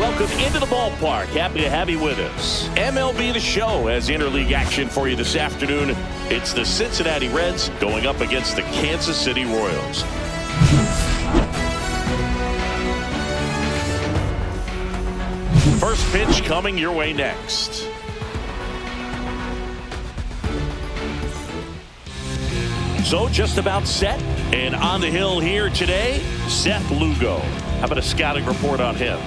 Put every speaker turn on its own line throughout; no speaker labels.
welcome into the ballpark. Happy to have you with us. MLB The Show has interleague action for you this afternoon. It's the Cincinnati Reds going up against the Kansas City Royals. First pitch coming your way next. So just about set and on the hill here today, Seth Lugo. How about a scouting report on him?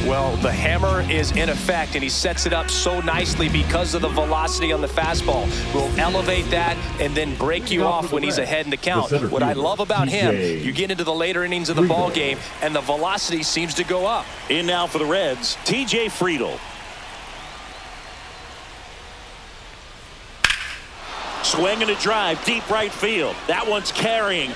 Well, the hammer is in effect, and he sets it up so nicely because of the velocity on the fastball. Will elevate that and then break you off when he's ahead in the count. What I love about him, you get into the later innings of the ball game, and the velocity seems to go up.
In now for the Reds, TJ Friedl. Swing and a drive, deep right field. That one's carrying.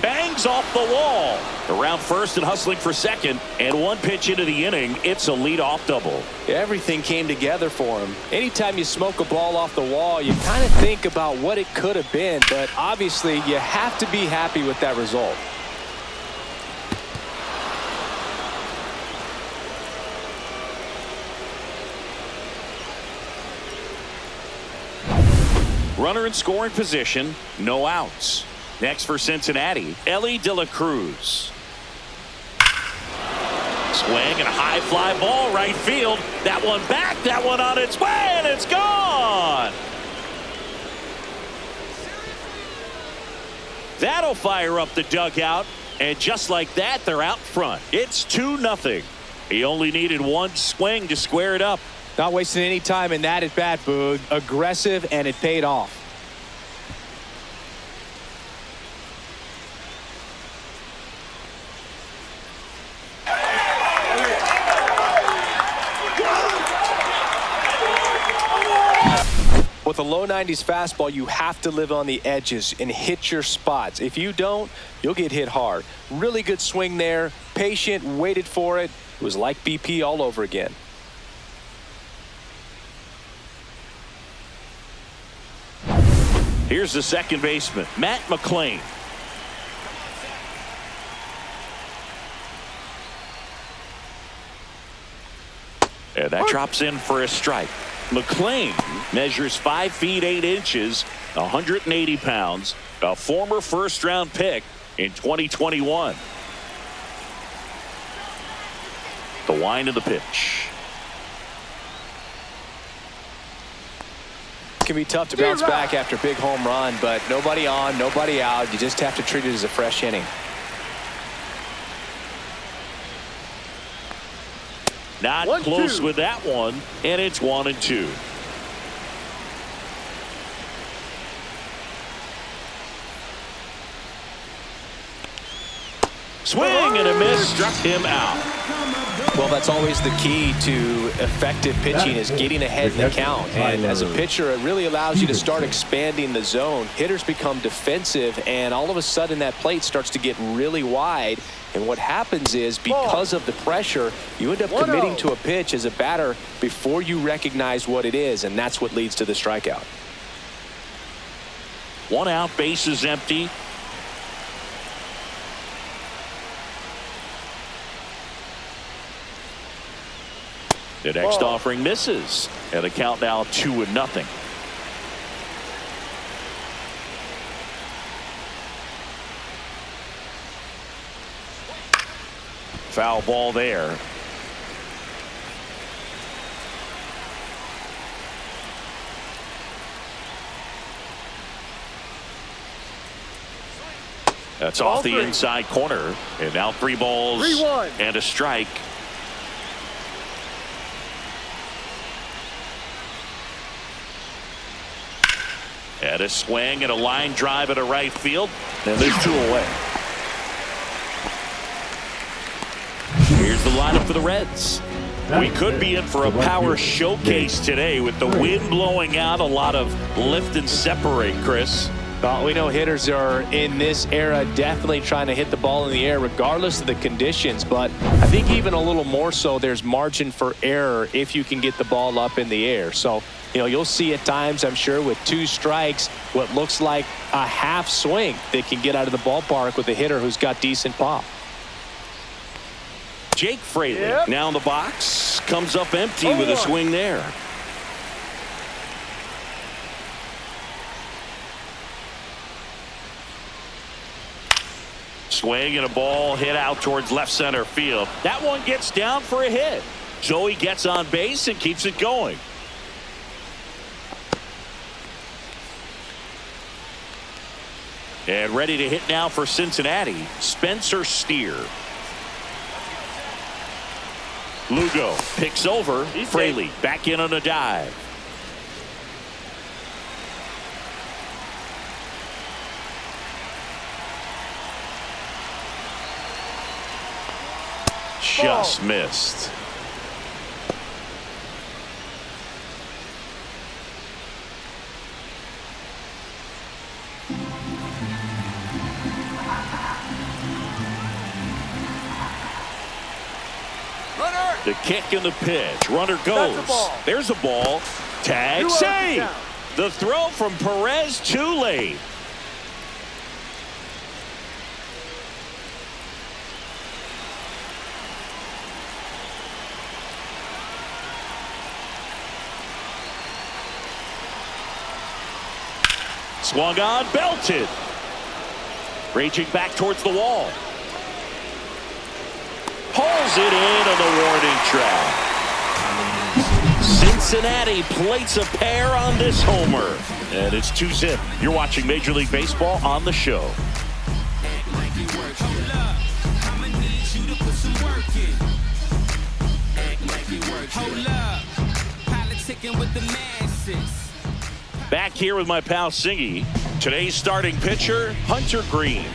Bangs off the wall. Around first and hustling for second. And one pitch into the inning, it's a leadoff double.
Everything came together for him. Anytime you smoke a ball off the wall, you kind of think about what it could have been. But obviously, you have to be happy with that result.
Runner in scoring position, no outs. Next for Cincinnati, Elly De La Cruz. Swing and a high fly ball right field. That one back, that one on its way, and it's gone. That'll fire up the dugout, and just like that, they're out front. It's 2-0. He only needed one swing to square it up.
Not wasting any time in that at bat, Boog. Aggressive, and it paid off. With a low 90s fastball, you have to live on the edges and hit your spots. If you don't, you'll get hit hard. Really good swing there. Patient, waited for it. It was like BP all over again.
Here's the second baseman, Matt McClain. And that drops in for a strike. McClain measures 5 feet 8 inches, 180 pounds, a former first-round pick in 2021. The wind of the pitch.
Can be tough to bounce back after a big home run, but nobody on, nobody out. You just have to treat it as a fresh inning.
Not close with that one, and it's 1-2. Swing and a miss, struck him out.
Well, that's always the key to effective pitching, is getting ahead in the count. And as a pitcher, it really allows you to start expanding the zone. Hitters become defensive, and all of a sudden that plate starts to get really wide. And what happens is, because of the pressure, you end up committing to a pitch as a batter before you recognize what it is, and that's what leads to the strikeout.
1 out, bases empty. The next offering misses, and the count now 2-0. Foul ball there. That's off the inside corner, and now 3 balls and a strike. And a swing and a line drive at a right field, and there's 2 away. Here's the lineup for the Reds. We could be in for a power showcase today with the wind blowing out, a lot of lift and separate, Chris.
Well, we know hitters are in this era definitely trying to hit the ball in the air regardless of the conditions, but I think even a little more so there's margin for error if you can get the ball up in the air. So, you know, you'll see at times, I'm sure, with 2 strikes, what looks like a half swing that can get out of the ballpark with a hitter who's got decent pop.
Jake Fraley now in the box. Comes up empty with a swing there. Swing and a ball hit out towards left center field. That one gets down for a hit. So he gets on base and keeps it going. And ready to hit now for Cincinnati, Spencer Steer. Lugo picks over. Fraley back in on a dive. Just missed. The kick and the pitch. Runner goes. There's a ball. Tag save. The throw from Perez too late. Swung on, belted. Raging back towards the wall. Pulls it in on the warning track. Cincinnati plates a pair on this homer. And it's 2-zip. You're watching Major League Baseball on the show. Back here with my pal Singy. Today's starting pitcher, Hunter Green.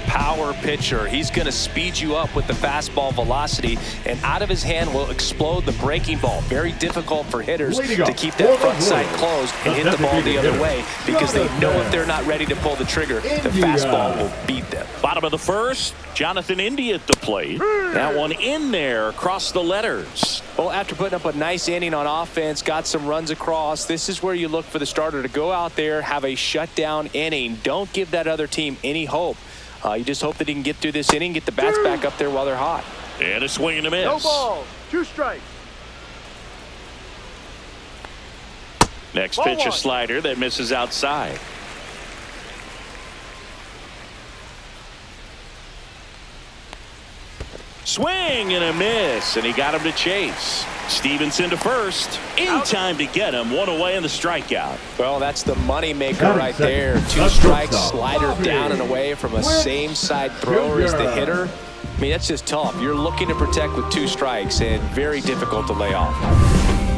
Power pitcher. He's going to speed you up with the fastball velocity, and out of his hand will explode the breaking ball. Very difficult for hitters to keep that front side closed and hit the ball the other way, because they know if they're not ready to pull the trigger, the fastball will beat them.
Bottom of the first, Jonathan India at the plate. That one in there across the letters.
Well, after putting up a nice inning on offense, got some runs across, this is where you look for the starter to go out there, have a shutdown inning. Don't give that other team any hope. You just hope that he can get through this inning, get the bats back up there while they're hot.
And a swing and a miss.
No ball, 2 strikes.
Next pitch, a slider that misses outside. Swing and a miss, and he got him to chase. Stevenson to first. In time to get him. One away in the strikeout.
Well, that's the money maker right there. 2 strikes, slider down and away from a same side thrower as the hitter. I mean, that's just tough. You're looking to protect with 2 strikes, and very difficult to lay off.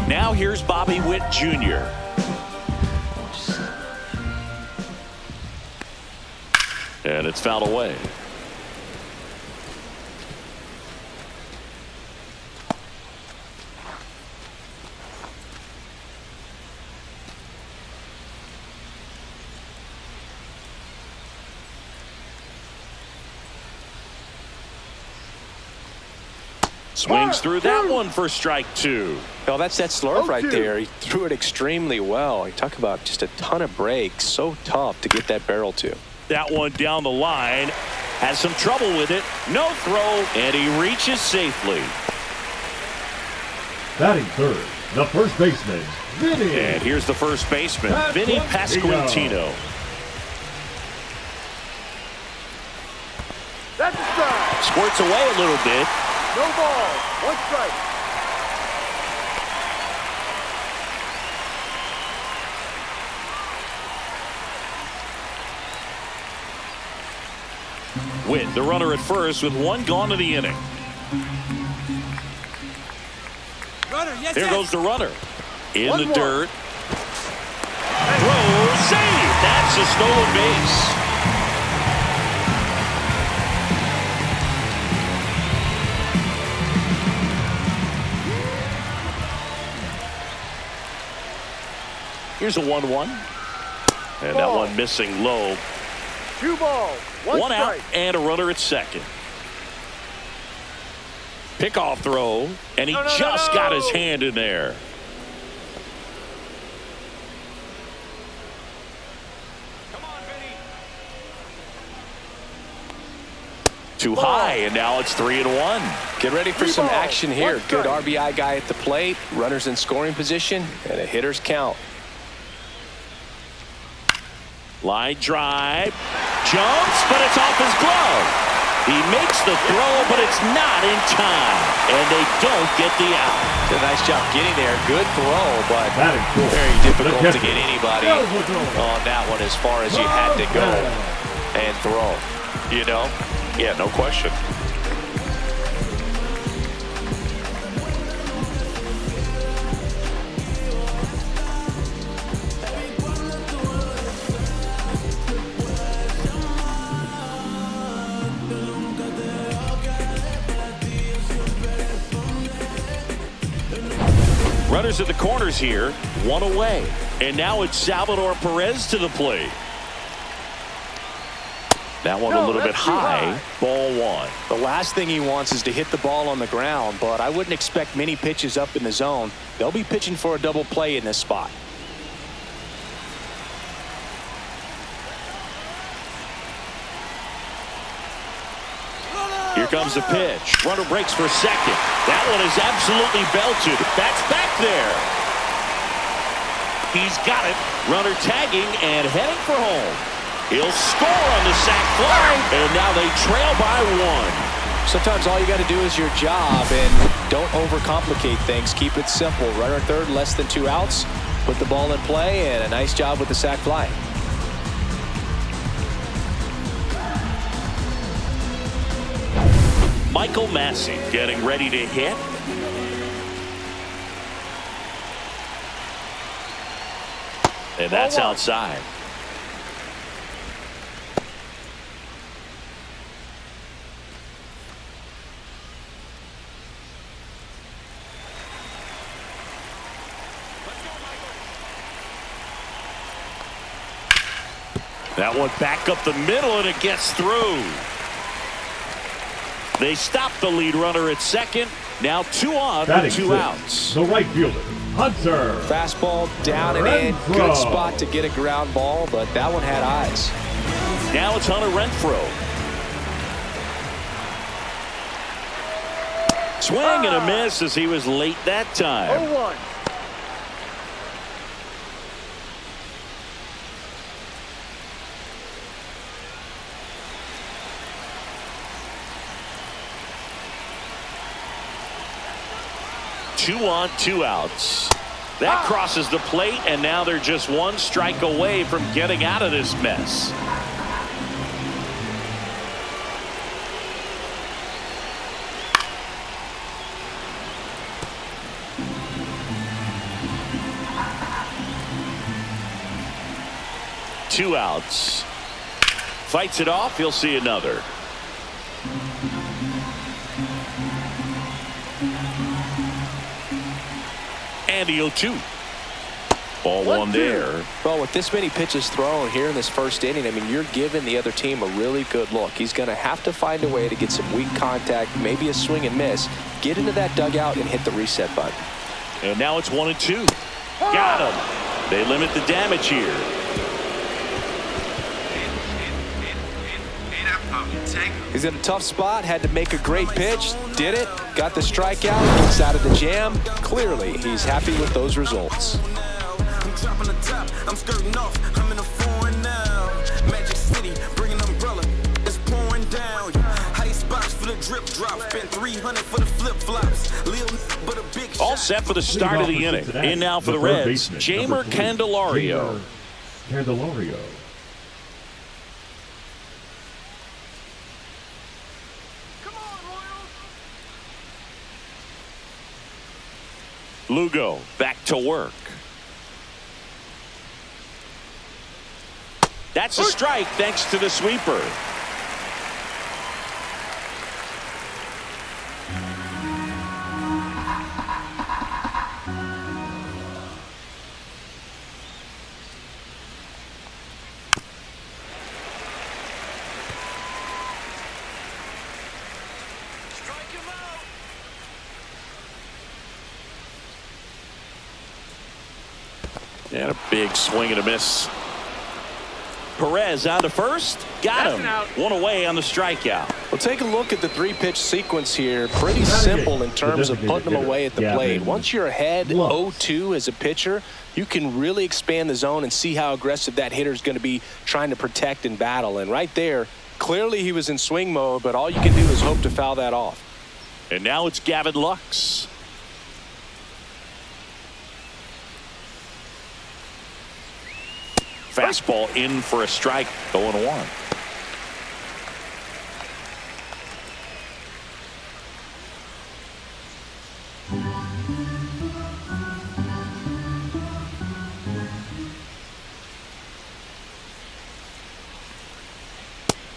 Now here's Bobby Witt Jr. And it's fouled away. Swings through that one for strike 2.
Well, that's that slurve right there. He threw it extremely well. You talk about just a ton of breaks. So tough to get that barrel to.
That one down the line. Has some trouble with it. No throw, and he reaches safely.
Batting third, the first baseman, Vinny.
And here's the first baseman, Vinny Pasquantino.
That's a strike.
Squirts away a little bit.
No ball, 1 strike.
Witt, the runner at first with 1 gone to the inning. There goes the runner. In the dirt. Throw, save. That's a stolen base. Here's a 1-1. And that one missing low.
2 balls, 1
out
strike.
and a runner at second. Pickoff throw, and he just got his hand in there. Come on, Vinny. too high, and now it's 3-1.
Get ready for some action here. Good
strike.
RBI guy at the plate, runners in scoring position, and a hitter's count.
Line drive, jumps, but it's off his glove. He makes the throw, but it's not in time, and they don't get the out.
Did a nice job getting there. Good throw, but very difficult to get anybody on that one as far as you had to go and throw. You know?
Yeah, no question. Runners at the corners here, one away. And now it's Salvador Perez to the plate. That one a little bit high. Ball one.
The last thing he wants is to hit the ball on the ground, but I wouldn't expect many pitches up in the zone. They'll be pitching for a double play in this spot.
Here comes the pitch. Runner breaks for second. That one is absolutely belted. That's back there. He's got it. Runner tagging and heading for home. He'll score on the sac fly, and now they trail by one.
Sometimes all you got to do is your job, and don't overcomplicate things. Keep it simple. Runner third, less than 2 outs. Put the ball in play, and a nice job with the sac fly.
Michael Massey getting ready to hit. And that's outside. That one back up the middle, and it gets through. They stop the lead runner at second. Now 2 on with 2 outs.
The right fielder, Hunter.
Fastball down and in. Good spot to get a ground ball, but that one had eyes.
Now it's Hunter Renfroe. Swing and a miss as he was late that time.
0-1.
Two on, 2 outs. That crosses the plate, and now they're just 1 strike away from getting out of this mess. Two outs. Fights it off. He'll see another. And the 0-2. Ball one there.
Well, with this many pitches thrown here in this first inning, I mean, you're giving the other team a really good look. He's going to have to find a way to get some weak contact, maybe a swing and miss, get into that dugout and hit the reset button.
And now it's 1-2. Got him. They limit the damage here.
He's in a tough spot, had to make a great pitch, did it, got the strikeout, gets out of the jam. Clearly, he's happy with those results.
All set for the start of the inning. In now for the Reds, Jeimer Candelario.
Candelario.
Lugo back to work. That's a strike thanks to the sweeper. And a big swing and a miss. Perez out to first. Got him. One away on the strikeout.
Well, take a look at the three-pitch sequence here. Pretty simple in terms of putting them away at the plate. Once you're ahead 0-2 as a pitcher, you can really expand the zone and see how aggressive that hitter is going to be trying to protect and battle. And right there, clearly he was in swing mode, but all you can do is hope to foul that off.
And now it's Gavin Lux. Fastball in for a strike, 0-1.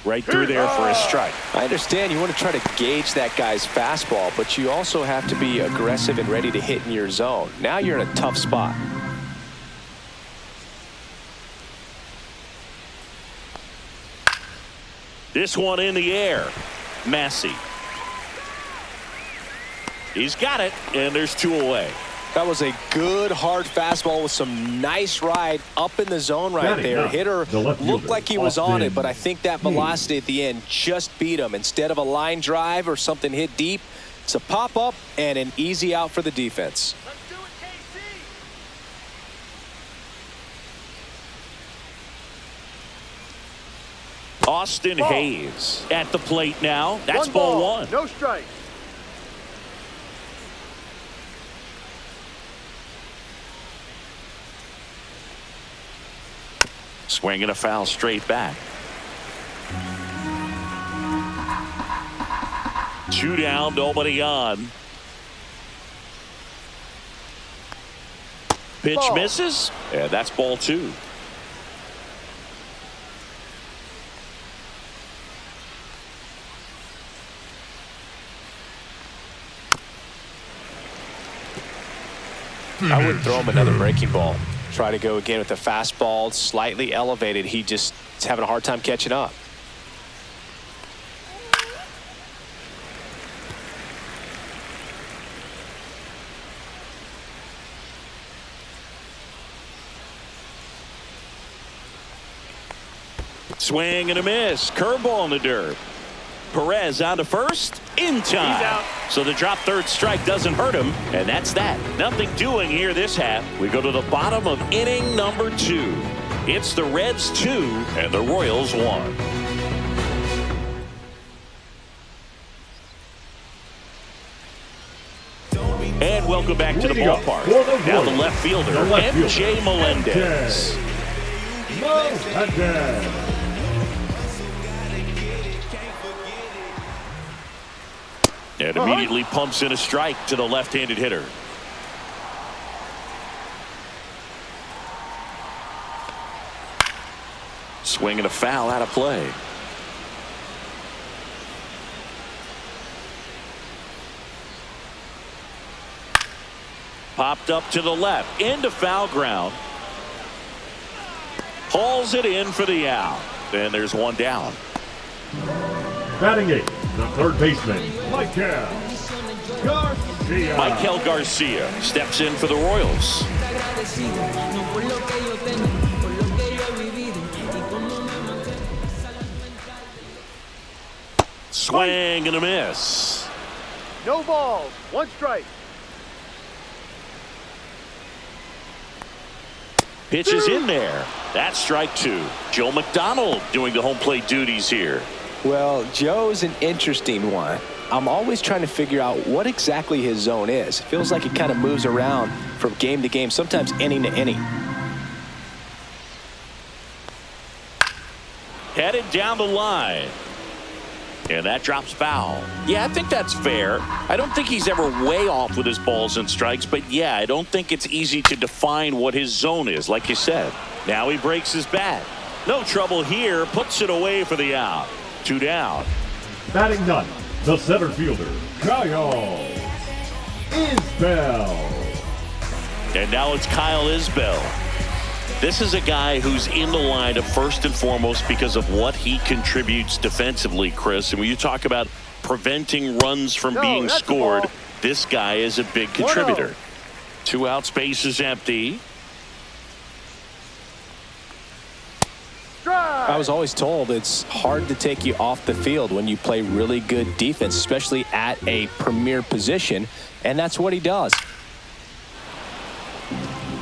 Right through there for a strike.
I understand you want to try to gauge that guy's fastball, but you also have to be aggressive and ready to hit in your zone. Now you're in a tough spot.
This one in the air. Massey. He's got it, and there's 2 away.
That was a good hard fastball with some nice ride up in the zone right there. Hitter looked like he was on it, but I think that velocity at the end just beat him. Instead of a line drive or something hit deep, it's a pop up and an easy out for the defense.
Let's do it, KC.
Austin Hayes at the plate now. That's
One
ball
ball,
1.
no strikes.
Swinging a foul straight back. 2 down, nobody on. Pitch
Ball.
misses. Yeah, that's ball 2.
I would throw him another breaking ball. Try to go again with the fastball, slightly elevated. He just is having a hard time catching up.
Swing and a miss. Curveball in the dirt. Perez on to first in time.
He's out.
So the drop third strike doesn't hurt him, and that's that. Nothing doing here this half. We go to the bottom of inning number 2. It's the Reds 2 and the Royals 1. And welcome back to the ballpark. Now the left fielder, MJ Melendez. And immediately pumps in a strike to the left-handed hitter. Swing and a foul out of play. Popped up to the left into foul ground. Hauls it in for the out. And there's 1 down.
Batting 8, the third baseman, Michael Garcia.
Michael Garcia steps in for the Royals. Swing and a miss.
No balls, 1 strike.
Pitch is in there. That's strike 2. Joe McDonald doing the home plate duties here.
Well, Joe's an interesting one. I'm always trying to figure out what exactly his zone is. It feels like he kind of moves around from game to game, sometimes inning to inning.
Headed down the line. And that drops foul. Yeah, I think that's fair. I don't think he's ever way off with his balls and strikes, but yeah, I don't think it's easy to define what his zone is, like you said. Now he breaks his bat. No trouble here, puts it away for the out. 2 down.
Batting 9, the center fielder, Kyle Isbell.
And now it's Kyle Isbell. This is a guy who's in the lineup first and foremost because of what he contributes defensively, Chris. And when you talk about preventing runs from being scored, this guy is a big contributor. 2 outs, base is empty.
Strike.
I was always told it's hard to take you off the field when you play really good defense, especially at a premier position, and that's what he does.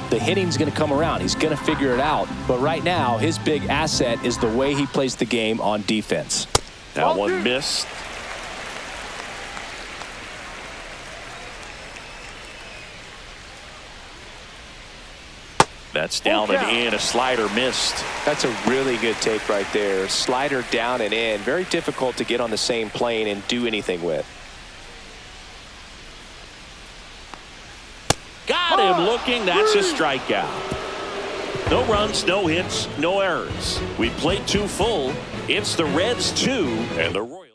The hitting's going to come around. He's going to figure it out. But right now, his big asset is the way he plays the game on defense.
That one missed. That's down and in. A slider missed.
That's a really good take right there. Slider down and in. Very difficult to get on the same plane and do anything with.
Got him looking. That's a strikeout. No runs, no hits, no errors. We played 2 full. It's the Reds 2 and the Royals.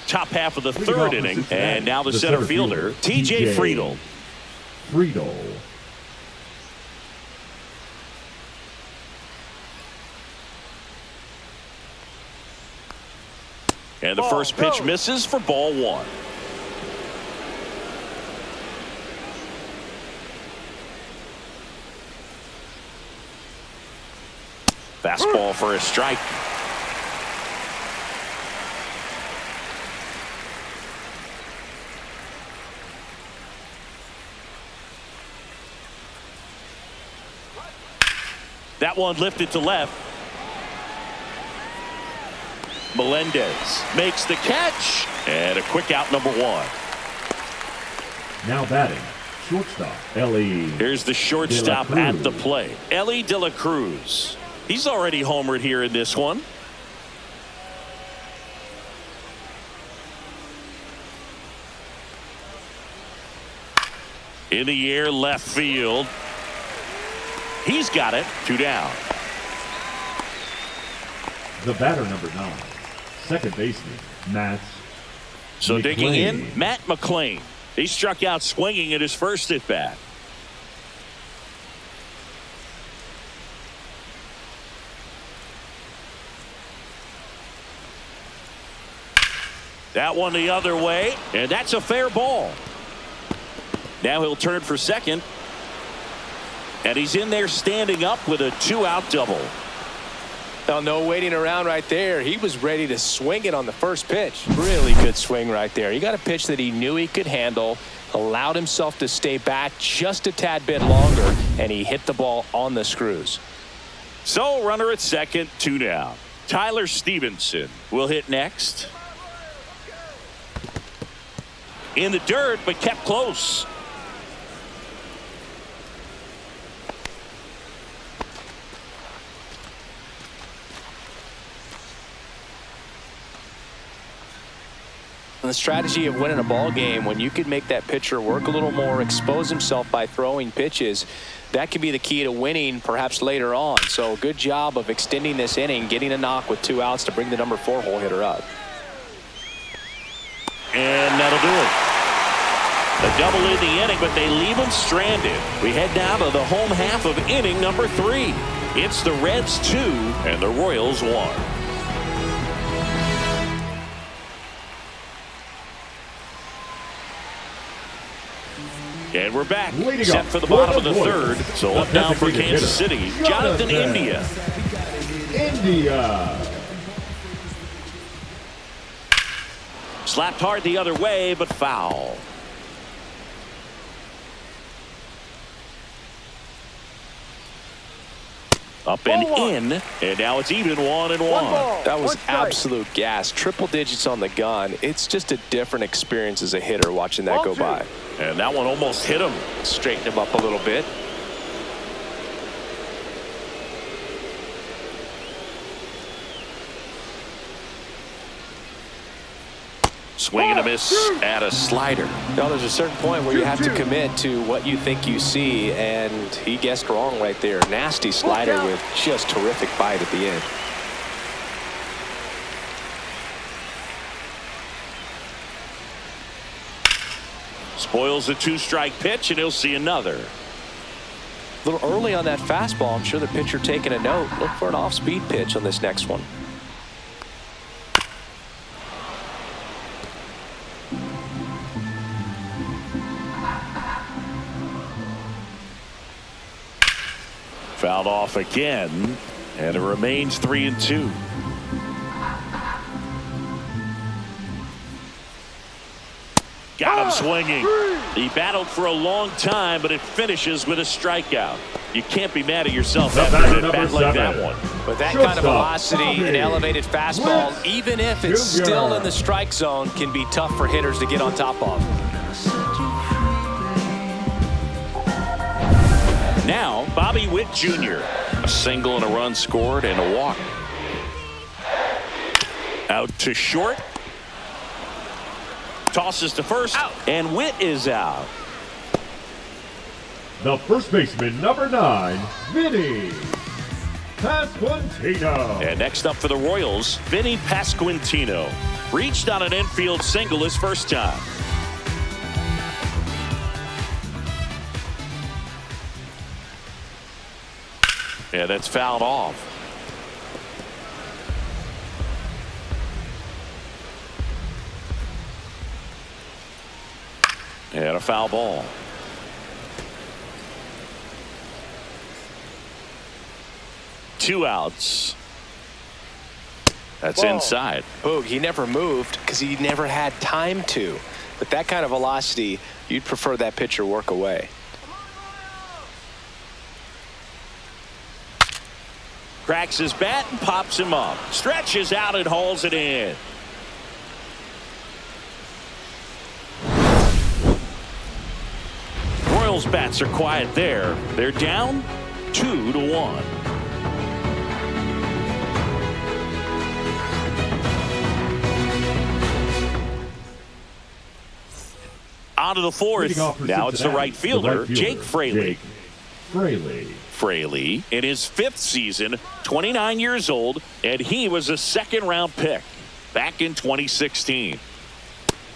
Top half of the 3rd inning. And now the center fielder, TJ Friedl. And the first pitch misses for ball 1. Fastball for a strike. That one lifted to left. Melendez makes the catch, and a quick out, number 1.
Now batting, shortstop, Ellie.
Here's the shortstop at the plate, Ellie De La Cruz. He's already homered here in this one. In the air, left field. He's got it. 2 down.
The batter, number 9. Second baseman, Matt.
So
McLean.
digging in, Matt McLean. He struck out swinging at his first at bat. That one the other way, and that's a fair ball. Now he'll turn for second, and he's in there standing up with a 2-out double.
Oh, no waiting around right there. He was ready to swing it on the first pitch. Really good swing right there. He got a pitch that he knew he could handle, allowed himself to stay back just a tad bit longer, and he hit the ball on the screws.
So runner at second, 2 down. Tyler Stevenson will hit next. In the dirt, but kept close.
The strategy of winning a ball game, when you could make that pitcher work a little more, expose himself by throwing pitches, that could be the key to winning perhaps later on. So good job of extending this inning, getting a knock with 2 outs to bring the number 4 hole hitter up.
And that'll do it. A double in the inning, but they leave him stranded. We head now to the home half of inning number 3. It's the Reds 2 and the Royals 1. And we're back, set for the bottom of the 3rd. So up now for Kansas City, Jonathan India. Slapped hard the other way, but foul. Up and in, and now it's even 1-1.
That was absolute gas. Triple digits on the gun. It's just a different experience as a hitter watching that go by.
And that one almost hit him.
Straighten him up a little bit.
Swing and a miss at a slider.
Now there's a certain point where you have to commit to what you think you see, and he guessed wrong right there. Nasty slider with just terrific bite at the end.
Spoils a 2-strike pitch, and he'll see another.
A little early on that fastball. I'm sure the pitcher taking a note. Look for an off-speed pitch on this next one.
Fouled off again, And it remains 3-2. Got him swinging. He battled for a long time, but it finishes with a strikeout. You can't be mad at yourself after a bat like that one.
With that kind of velocity, an elevated fastball, even if it's still in the strike zone, can be tough for hitters to get on top of.
Now, Bobby Witt Jr. A single and a run scored and a walk. Out to short. Tosses to first, and Witt is out.
The first baseman, number 9, Vinny Pasquantino.
And next up for the Royals, Vinny Pasquantino. Reached on an infield single his first time. Yeah, that's fouled off. And a foul ball. Two outs. That's inside.
Boog, he never moved because he never had time to. With that kind of velocity, you'd prefer that pitcher work away.
Cracks his bat and pops him up. Stretches out and hauls it in. Royals bats are quiet there. They're down 2-1. On to the fourth. Now it's the right fielder, Jake Fraley. Fraley in his 5th season, 29 years old, and he was a second-round pick back in 2016.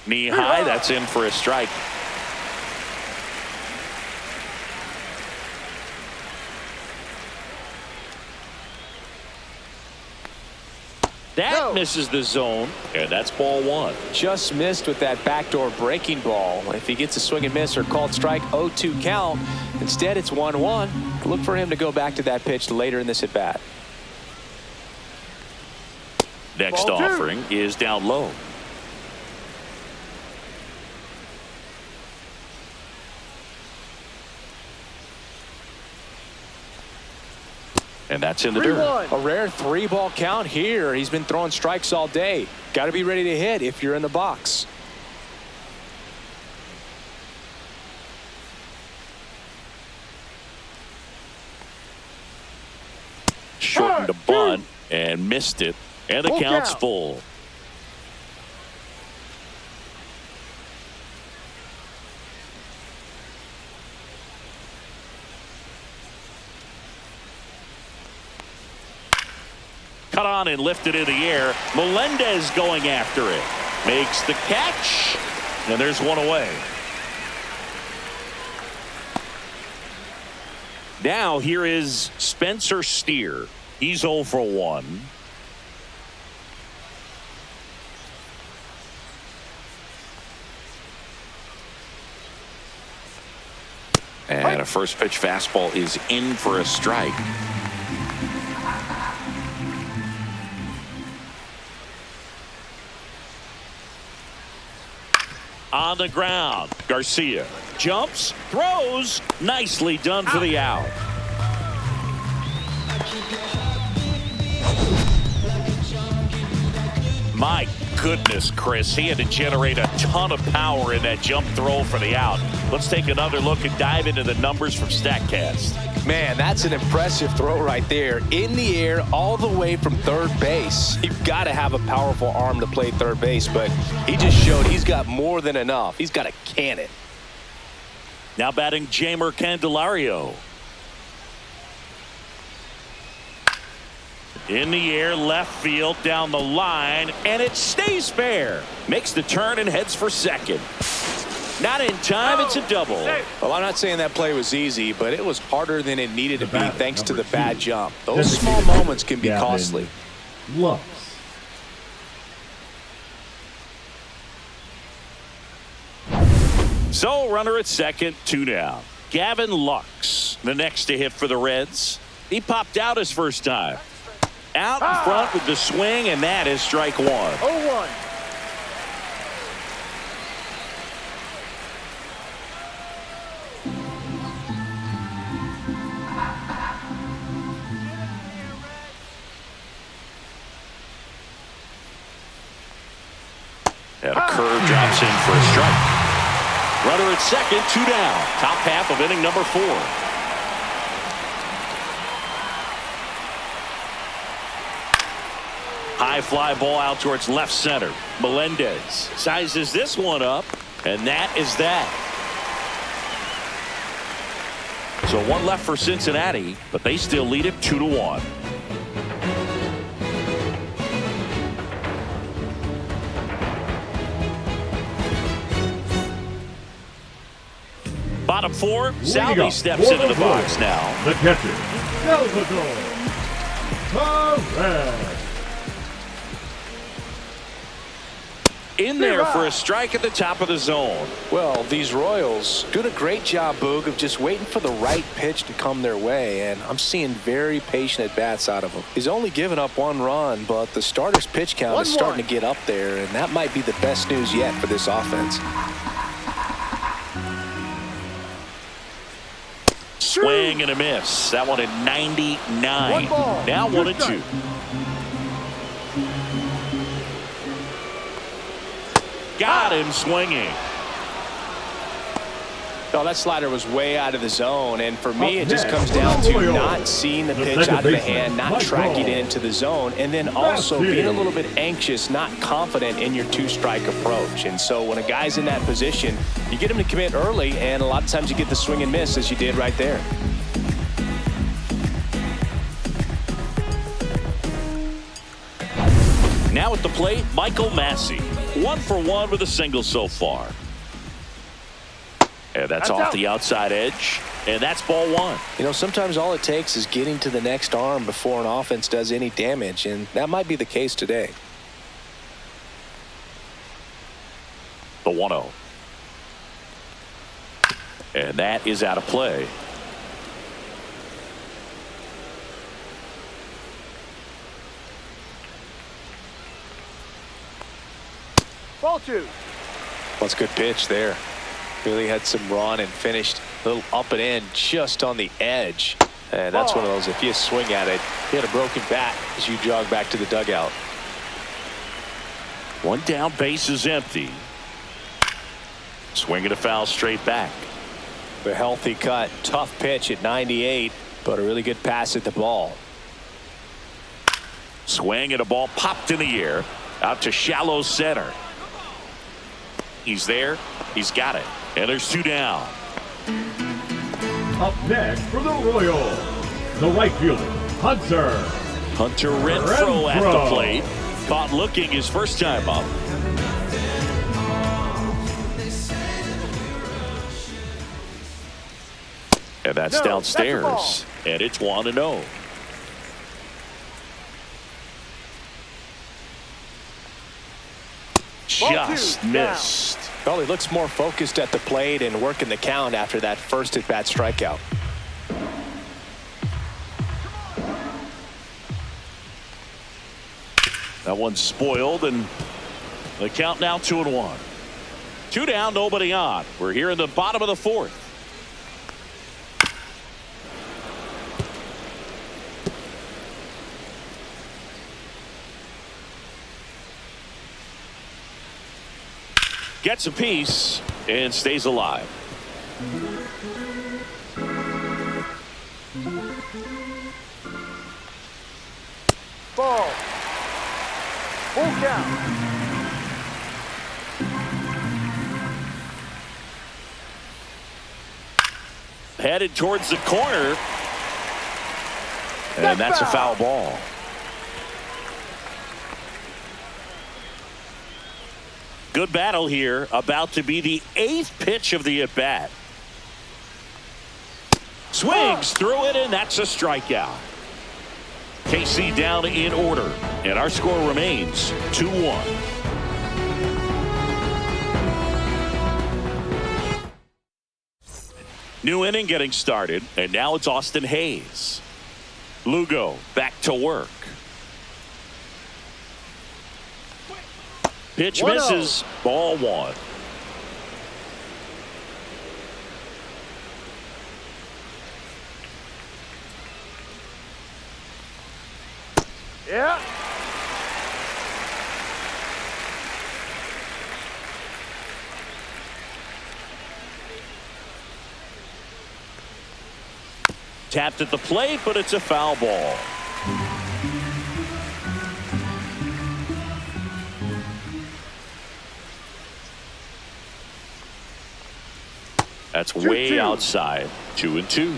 Knee high, that's in for a strike. That misses the zone, and that's ball 1.
Just missed with that backdoor breaking ball. If he gets a swing and miss or called strike, 0-2 count. Instead, it's 1-1. Look for him to go back to that pitch later in this at bat.
Next offering is down low. And that's in the dirt.
A rare 3-ball count here. He's been throwing strikes all day. Got to be ready to hit if you're in the box.
Shortened a bunt and missed it. And the count's full. Cut on and lifted in the air. Melendez going after it. Makes the catch. And there's one away. Now here is Spencer Steer. He's 0 for 1. And a first pitch fastball is in for a strike. On the ground, Garcia jumps, throws, nicely done for the out. My goodness, Chris, he had to generate a ton of power in that jump throw for the out. Let's take another look and dive into the numbers from StatCast.
Man, that's an impressive throw right there. In the air all the way from third base. You've got to have a powerful arm to play third base, but he just showed he's got more than enough. He's got a cannon.
Now batting Jeimer Candelario. In the air, left field, down the line, and it stays fair. Makes the turn and heads for second. Not in time, it's a double.
Well, I'm not saying that play was easy, but it was harder than it needed to be thanks to the bad jump. Those small moments can be costly.
Lux.
So, runner at second, 2 down. Gavin Lux, the next to hit for the Reds. He popped out his first time. Out in front with the swing, and that is strike one.
0-1.
And a curve drops in for a strike. Runner at second, 2 down. Top half of inning number 4. High fly ball out towards left center. Melendez sizes this one up, and that is that. So one left for Cincinnati, but they still lead it 2-1. Bottom 4, Salvi steps into the box now.
The catcher, Salvador Perez.
In there for a strike at the top of the zone.
Well, these Royals doing a great job, Boog, of just waiting for the right pitch to come their way, and I'm seeing very patient at-bats out of him. He's only given up 1 run, but the starter's pitch count is starting to get up there, and that might be the best news yet for this offense.
Swing and a miss. That one at 99. Now 1-2. Got him swinging.
No, that slider was way out of the zone, and for me it just comes down to not seeing the pitch out of the hand, not tracking it into the zone, and then also being a little bit anxious, not confident in your 2-strike approach. And so when a guy's in that position, you get him to commit early, and a lot of times you get the swing and miss, as you did right there.
Now at the plate, Michael Massey. 1 for 1 with a single so far. And that's off the outside edge. And that's ball 1.
You know, sometimes all it takes is getting to the next arm before an offense does any damage, and that might be the case today.
The 1-0. And that is out of play.
Ball 2.
Well, it's a good pitch there. Really had some run and finished a little up and in just on the edge. And that's one of those, if you swing at it, you had a broken bat as you jog back to the dugout.
1 down, base is empty. Swing and a foul straight back.
A healthy cut, tough pitch at 98, but a really good pass at the ball.
Swing and a ball popped in the air out to shallow center. He's there. He's got it. And there's 2 down.
Up next for the Royals, the right fielder, Hunter
Renfroe at the plate. Caught looking his first time up. And that's downstairs. And it's 1-0. Just missed.
Well, he looks more focused at the plate and working the count after that first at-bat strikeout.
That one's spoiled, and the count now 2-1. 2 down, nobody on. We're here in the bottom of the 4th. Gets a piece and stays alive.
Ball. Full count.
Headed towards the corner. And that's a foul ball. Good battle here. About to be the 8th pitch of the at-bat. Swings through it, and that's a strikeout. KC down in order, and our score remains 2-1. New inning getting started, and now it's Austin Hayes. Lugo back to work. Pitch
1-0.
misses. Ball one.
Yeah.
Tapped at the plate, but it's a foul ball. That's way
2-2.
outside. 2-2.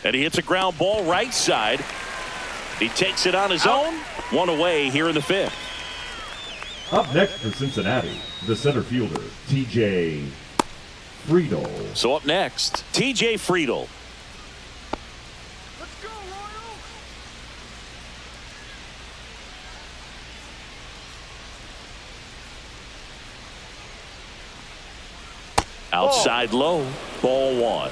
And he hits a ground ball right side. He takes it on his own. One away here in the fifth.
Up next for Cincinnati, the center fielder, T.J. Friedel.
So up next, T.J. Friedel.
Let's go, Royals.
Outside low. Ball one.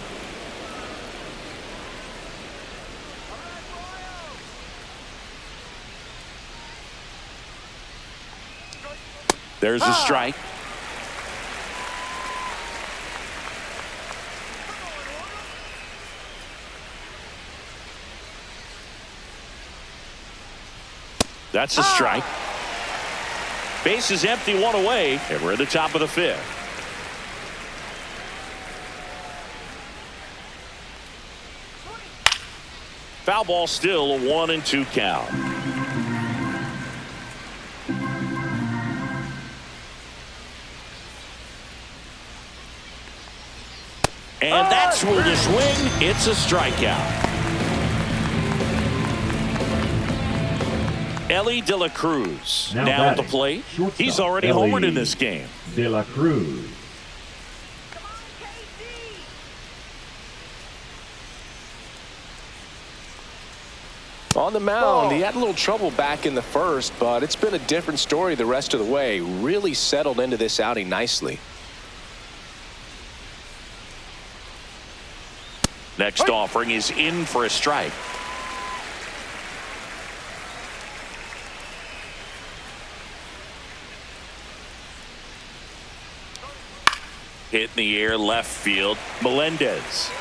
There's a strike. That's a strike. Base is empty, one away, and we're at the top of the fifth. Foul ball, still a 1-2 count. And that's where the swing. It's a strikeout. Ellie De La Cruz now at the plate. He's already homered in this game.
De La Cruz.
On the mound, he had a little trouble back in the first, but it's been a different story the rest of the way. Really settled into this outing nicely.
Next offering is in for a strike. Hit in the air, left field. Melendez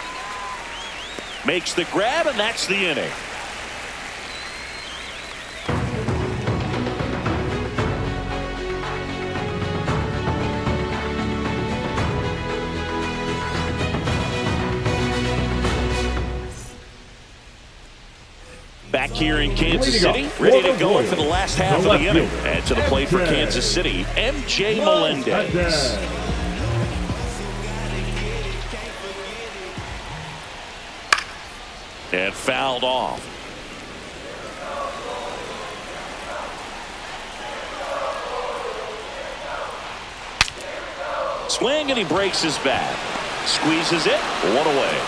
makes the grab, and that's the inning. Back here in Kansas City, ready to go for the last half of the inning. And to the plate for Kansas City, M.J. Melendez. And fouled off. Swing, and he breaks his bat. Squeezes it, one away.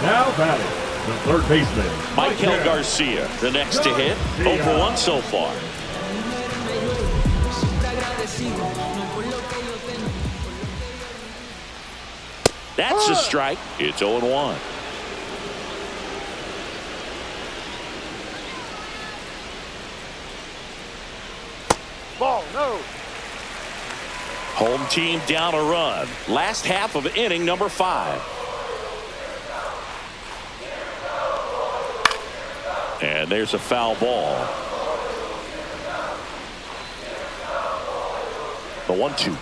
Now batting, the third baseman,
Michael Garcia, the next to hit. 0 for 1 so far. That's a strike. It's 0-1.
Ball, no.
Home team down a run. Last half of inning number 5. And there's a foul ball. The 1-2.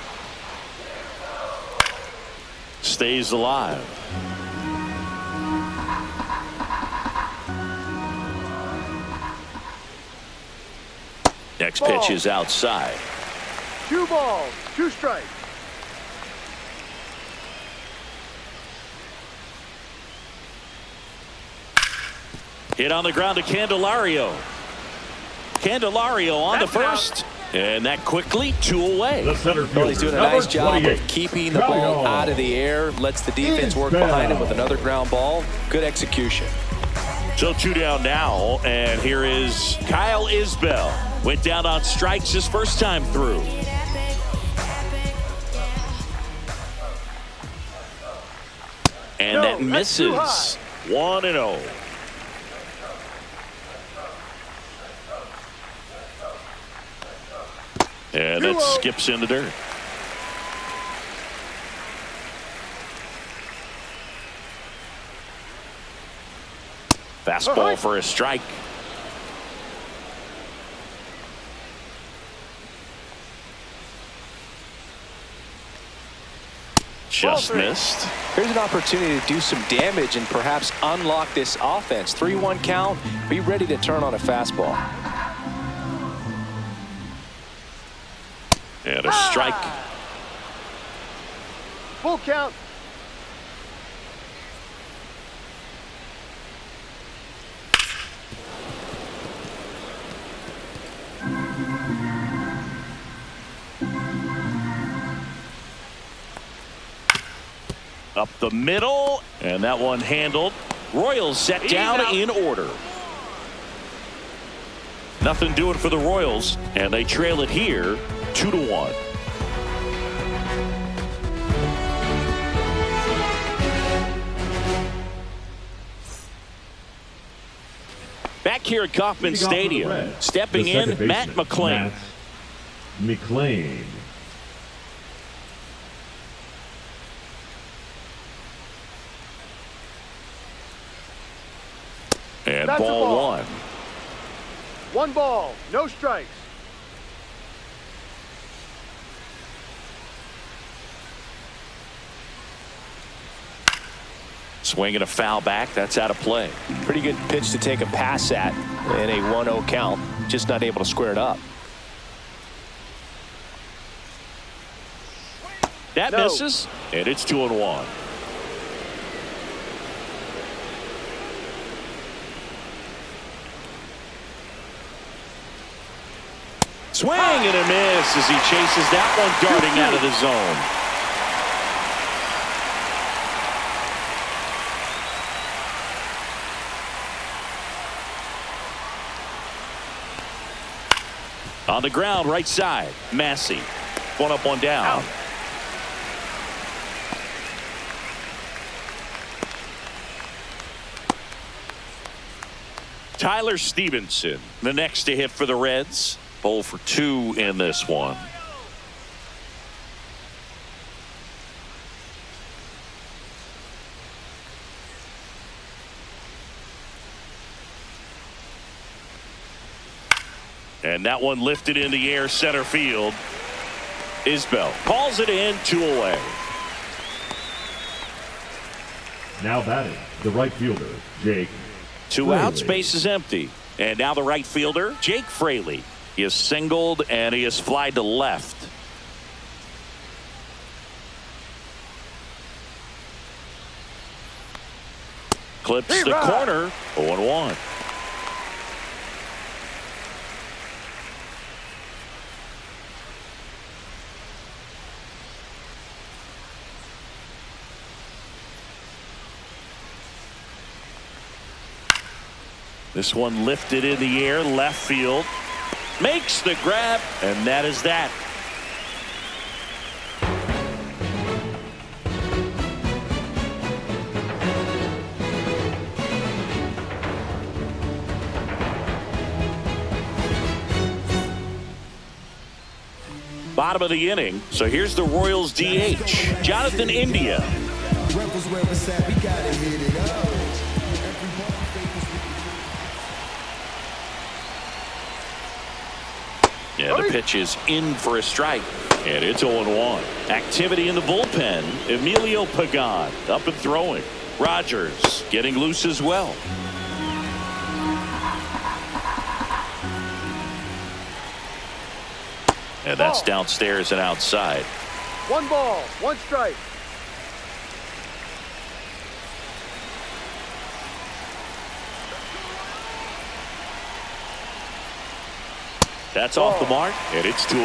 Stays alive. Next pitch is outside.
2 balls, 2 strikes.
Hit on the ground to Candelario. Candelario on the first. And that quickly 2 away.
The center fielder,
Well, he's doing a nice job of keeping the ball out of the air. Lets the defense work behind him with another ground ball. Good execution.
So 2 down now. And here is Kyle Isbell. Went down on strikes his first time through. And
No,
that
that's too
misses. 1-0. And it
2-0.
skips in the dirt. Fastball for a strike. Just missed.
Here's an opportunity to do some damage and perhaps unlock this offense. 3-1 count. Be ready to turn on a fastball.
And a strike.
Full count.
Up the middle, and that one handled. Royals set down in order. Nothing doing for the Royals, and they trail it here 2-1. Back here at Kauffman Stadium, stepping in, Matt McLean.
McLean.
And
That's
ball one.
1 ball, no strikes.
Swinging a foul back. That's out of play.
Pretty good pitch to take a pass at in a 1-0 count. Just not able to square it up.
That misses, and it's 2-1. Swing and a miss as he chases that one darting out of the zone. On the ground, right side, Massey. One up, one down.
Out.
Tyler Stevenson, the next to hit for the Reds. 0 for 2 in this one. And that one lifted in the air, center field. Isbell calls it in, 2 away.
Now batting, the right fielder, Jake.
2 outs, base is empty. And now the right fielder, Jake Fraley. He is singled and he is flied to left. Clips the corner, 0-1. This one lifted in the air, left field. Makes the grab, and that is that. Bottom of the inning, so here's the Royals DH, Jonathan India. Yeah, the pitch is in for a strike, and it's 0-1. Activity in the bullpen. Emilio Pagan up and throwing. Rogers getting loose as well. And that's downstairs and outside.
1 ball, 1 strike.
That's off the mark, and it's 2-1.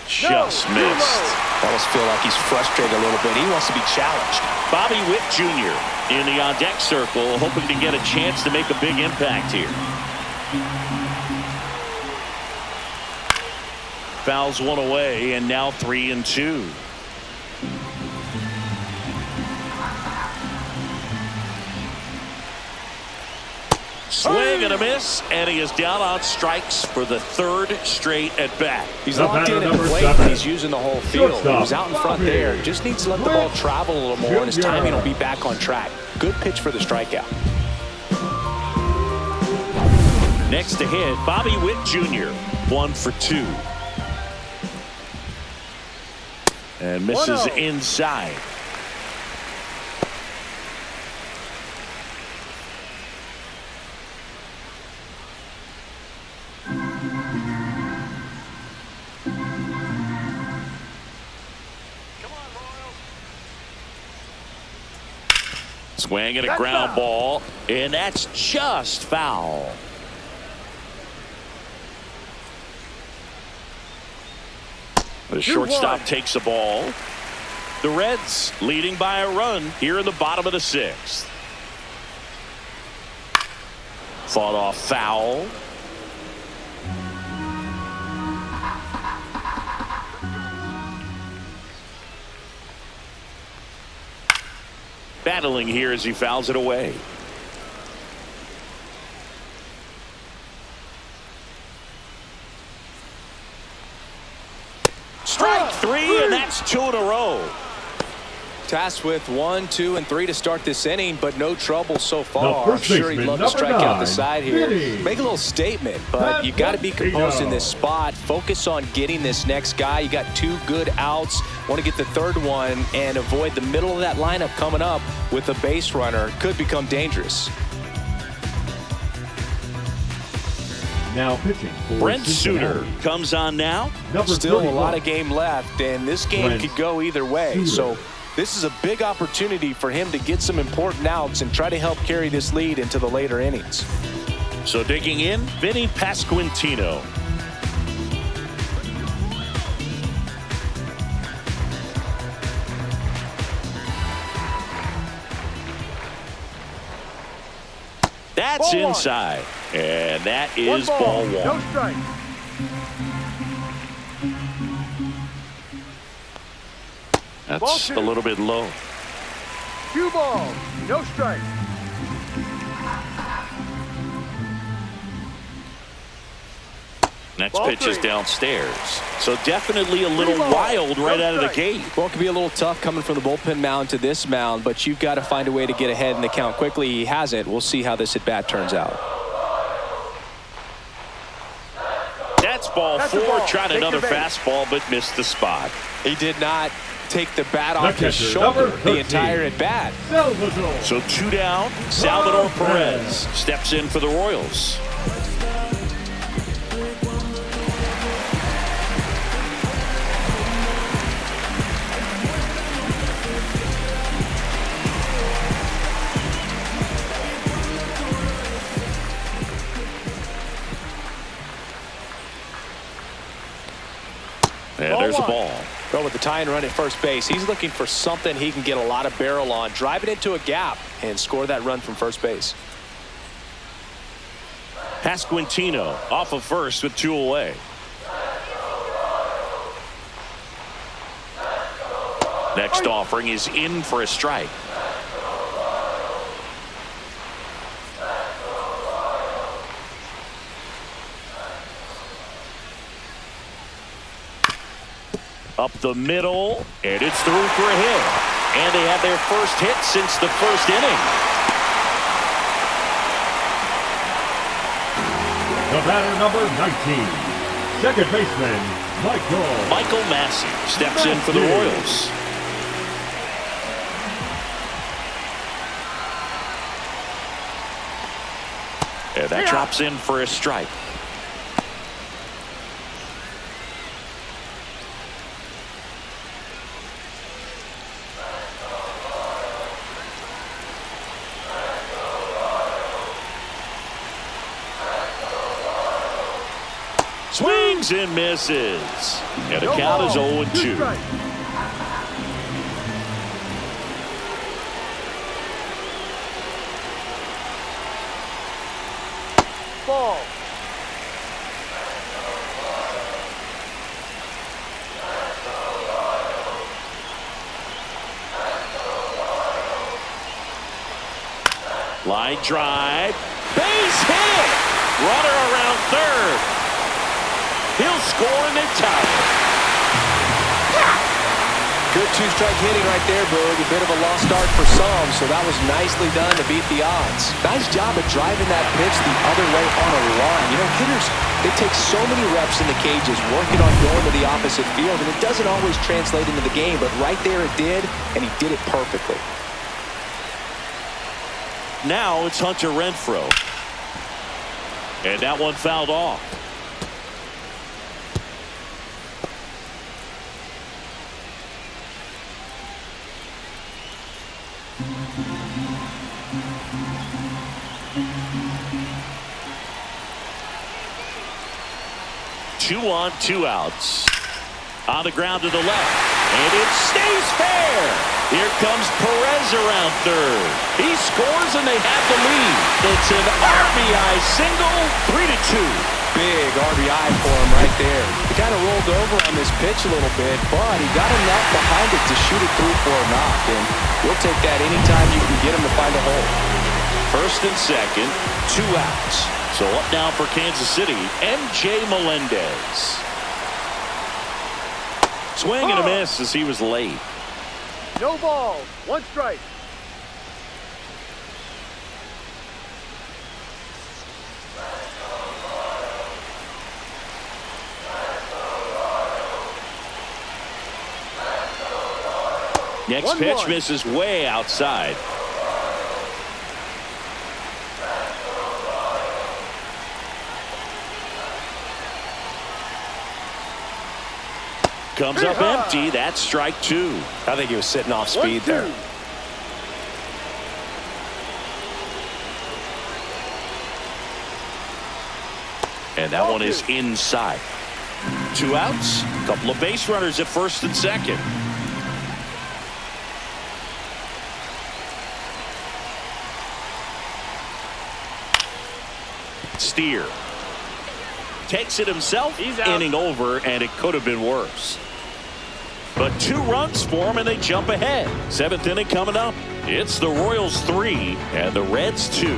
Just missed.
Almost feel like he's frustrated a little bit. He wants to be challenged.
Bobby Witt Jr. in the on-deck circle, hoping to get a chance to make a big impact here. Fouls one away, and now 3-2. Swing and a miss, and he is down on strikes for the third straight at bat.
He's locked in at the plate, and he's using the whole field. He was out in front there. Just needs to let the ball travel a little more, and his timing will be back on track. Good pitch for the strikeout.
Next to hit, Bobby Witt Jr. 1 for 2. And misses inside. Swing and a ground ball, and that's just foul. The shortstop takes the ball. The Reds leading by a run here in the bottom of the 6th. Fought off foul. Battling here as he fouls it away. Strike 3, and that's 2 in a row.
Tasked with 1, 2, and 3 to start this inning, but no trouble so far. I'm sure he'd love to
number
strike out
9,
the side here.
Vinny.
Make a little statement, but you got to be composed in this spot. Focus on getting this next guy. You got 2 good outs. Want to get the third one and avoid the middle of that lineup coming up with a base runner. Could become dangerous.
Now pitching for
Brent
Cincinnati.
Suter comes on now.
Still
31.
a lot of game left, and this game
Brent
could go either way.
Suter.
So this is a big opportunity for him to get some important outs and try to help carry this lead into the later innings.
So digging in, Vinny Pasquantino. That's
Ball
inside, and that is
One
ball
ball,
1.
no strike. Ball
That's
2.
a little bit low.
2 balls, no strike.
Next
Ball
pitch is
3.
downstairs. So definitely a little
3 balls,
wild right
no
out of the
strike.
gate.
Well, it could be a little tough coming from the bullpen mound to this mound, but you've got to find a way to get ahead in the count quickly. He hasn't. We'll see how this at-bat turns out.
That's ball
That's a
4.
ball.
Tried
Take
another
your base.
fastball, but missed the spot.
He did not take the bat off his
catcher,
shoulder
number
the
13.
entire at-bat.
Salvador.
So 2 down. Salvador Perez steps in for the Royals. And there's a ball.
Well, with the tying run at first base, he's looking for something he can get a lot of barrel on, drive it into a gap, and score that run from first base.
Pasquantino off of first with 2 away. Next offering is in for a strike. Up the middle, and it's through for a hit. And they have their first hit since the first inning.
The batter number 19. Second baseman,
Michael Massey steps in for the Royals. And that drops in for a strike. Swings and misses. And the count is 0-2.
Ball.
Line drive. Base hit. Runner around third. He'll score and then tie it.
Good two-strike hitting right there, Boog. A bit of a lost start for some, so that was nicely done to beat the odds. Nice job of driving that pitch the other way on a line. You know, hitters, they take so many reps in the cages working on going to the opposite field, and it doesn't always translate into the game, but right there it did, and he did it perfectly.
Now it's Hunter Renfroe. And that one fouled off. Two on, two outs. On the ground to the left. And it stays fair. Here comes Perez around third. He scores and they have the lead. It's an RBI single, 3-2.
Big RBI for him right there. He kind of rolled over on this pitch a little bit, but he got enough behind it to shoot it through for a knock. And we'll take that anytime you can get him to find a hole.
First and second, two outs. So up now for Kansas City, MJ Melendez. Swing and a miss as he was late.
No ball. One strike.
Next pitch misses way outside. Comes up empty. That's strike two.
I think he was sitting off speed there.
And that one is inside. Two outs. A couple of base runners at first and second. Steer takes it himself. Inning over, and it could have been worse. But 2 runs for him, and they jump ahead. 7th inning coming up. It's the Royals 3 and the Reds 2.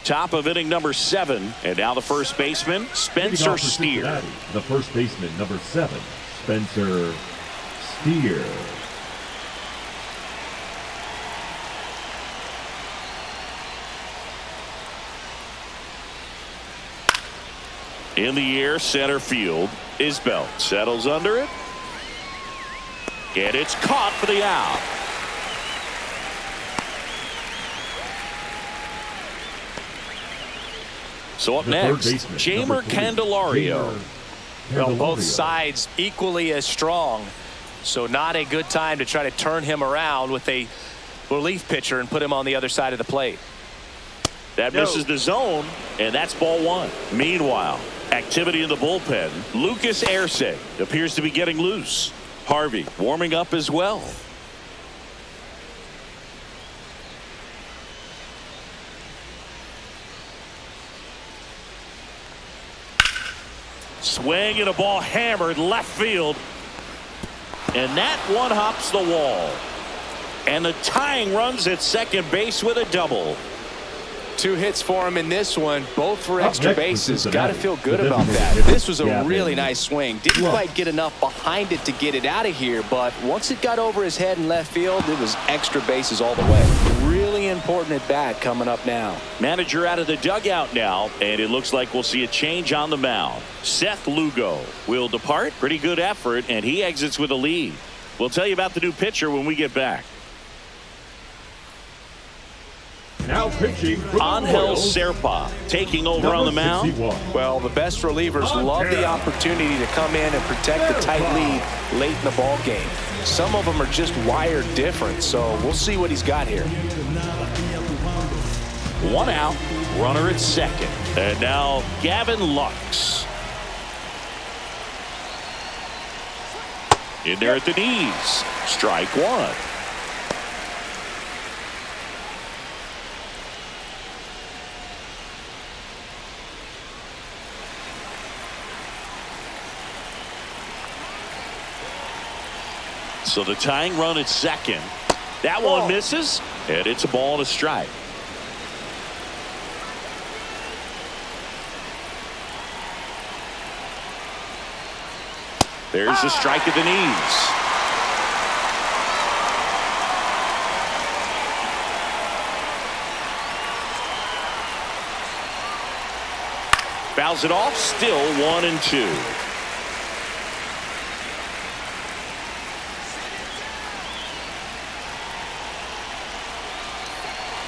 Top of inning number 7, and now the first baseman, Spencer Steer.
The first baseman, number 7, Spencer Steer.
In the air, center field. Isbell settles under it. And it's caught for the out. So up next, Jeimer Candelario.
Well, both sides equally as strong. So not a good time to try to turn him around with a relief pitcher and put him on the other side of the plate.
That misses the zone, and that's ball 1. Meanwhile, activity in the bullpen. Lucas Erceg appears to be getting loose. Harvey warming up as well. Swing and a ball hammered left field. And that one hops the wall. And the tying runs at second base with a double.
2 hits for him in this one, both for extra bases. Got to feel good about that. This was a really nice swing. Didn't quite get enough behind it to get it out of here, but once it got over his head in left field, it was extra bases all the way. Really important at bat coming up now.
Manager out of the dugout now, and it looks like we'll see a change on the mound. Seth Lugo will depart. Pretty good effort, and he exits with a lead. We'll tell you about the new pitcher when we get back.
Now pitching for the
Angel
Royals,
Serpa taking over on the mound.
61.
Well, the best relievers love the opportunity to come in and protect the tight lead late in the ball game. Some of them are just wired different, so we'll see what he's got here.
1 out, runner at second. And now Gavin Lux. In there at the knees. Strike 1. So the tying run at second. That one misses, and it's a ball and a strike. There's the strike at the knees. Fouls it off, still 1-2.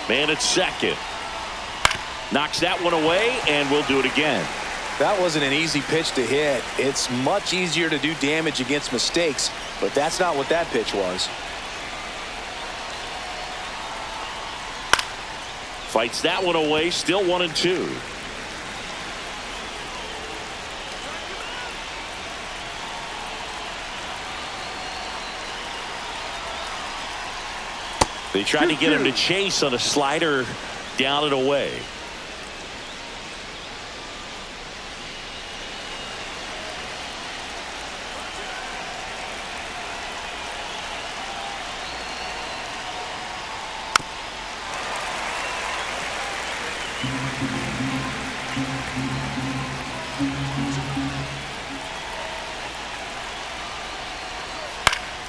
Man at second. Knocks that one away, and we'll do it again.
That wasn't an easy pitch to hit. It's much easier to do damage against mistakes, but that's not what that pitch was.
Fights that one away, still 1-2. They tried to get him to chase on a slider down and away.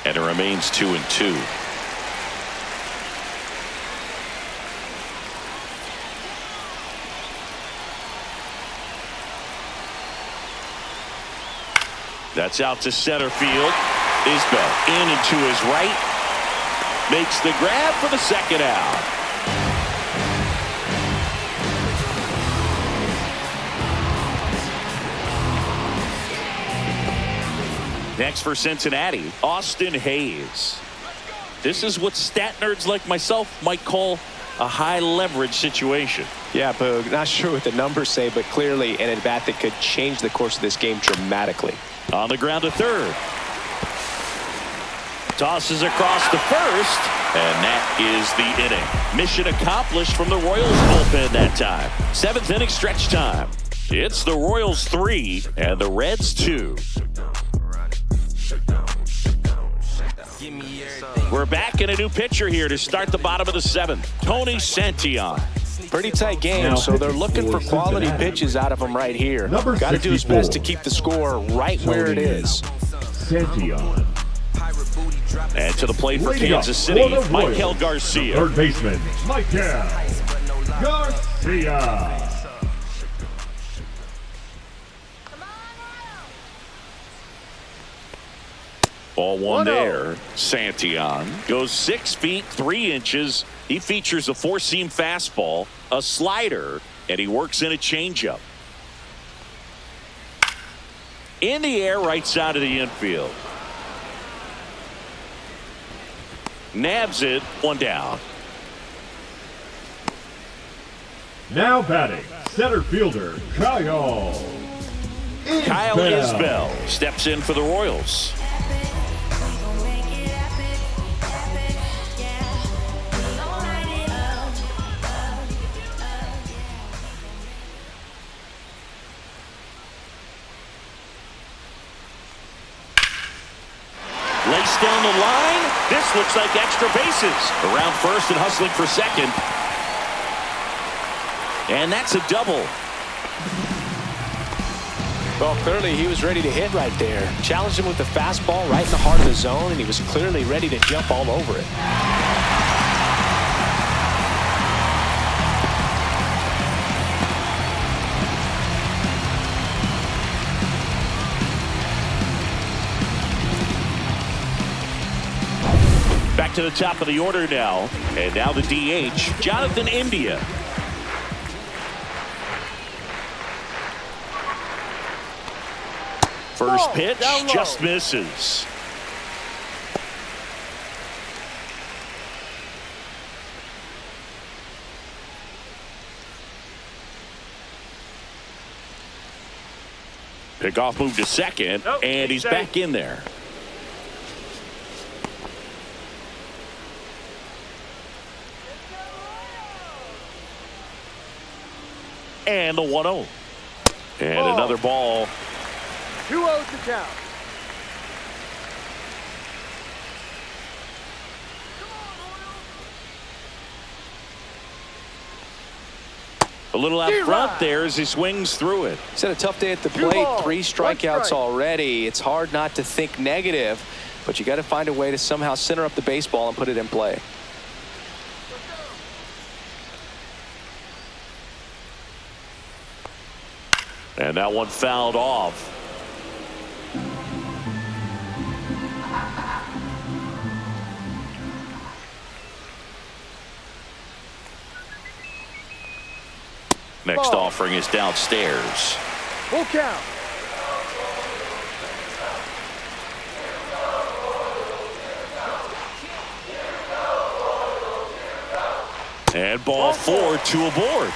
And it remains 2-2. That's out to center field. Isbell in and to his right. Makes the grab for the second out. Next for Cincinnati, Austin Hayes. This is what stat nerds like myself might call a high leverage situation.
Yeah, Boog, not sure what the numbers say, but clearly an at-bat that could change the course of this game dramatically.
On the ground to third. Tosses across to first, and that is the inning. Mission accomplished from the Royals bullpen that time. 7th inning stretch time. It's the Royals 3 and the Reds 2. We're back in a new pitcher here to start the bottom of the 7th. Tony Santillan.
Pretty tight game, so they're looking for quality pitches out of him right here. Got to do his best to keep the score right where it is.
Santillan.
And to the plate for Kansas City, Michael Garcia.
Third baseman, Michael Garcia.
Ball one there. Santillan goes 6 feet 3 inches. He features a four-seam fastball, a slider, and he works in a changeup. In the air, right side of the infield. Nabs it, one down.
Now batting, center fielder Kyle
Isbell steps in for the Royals. Laced down the line. This looks like extra bases. Around first and hustling for second. And that's a double.
Well, clearly he was ready to hit right there. Challenged him with the fastball right in the heart of the zone, and he was clearly ready to jump all over it.
Back to the top of the order now. And now the DH, Jonathan India. First pitch just misses. Pickoff move to second, and he's back in there. And the 1-0. And another ball.
2-0 to count.
A little out front there as he swings through it.
He's had a tough day at the plate. 3 strikeouts already. It's hard not to think negative, but you got to find a way to somehow center up the baseball and put it in play.
And that one fouled off. Next offering is downstairs.
Full count.
And ball 4, 2 aboard.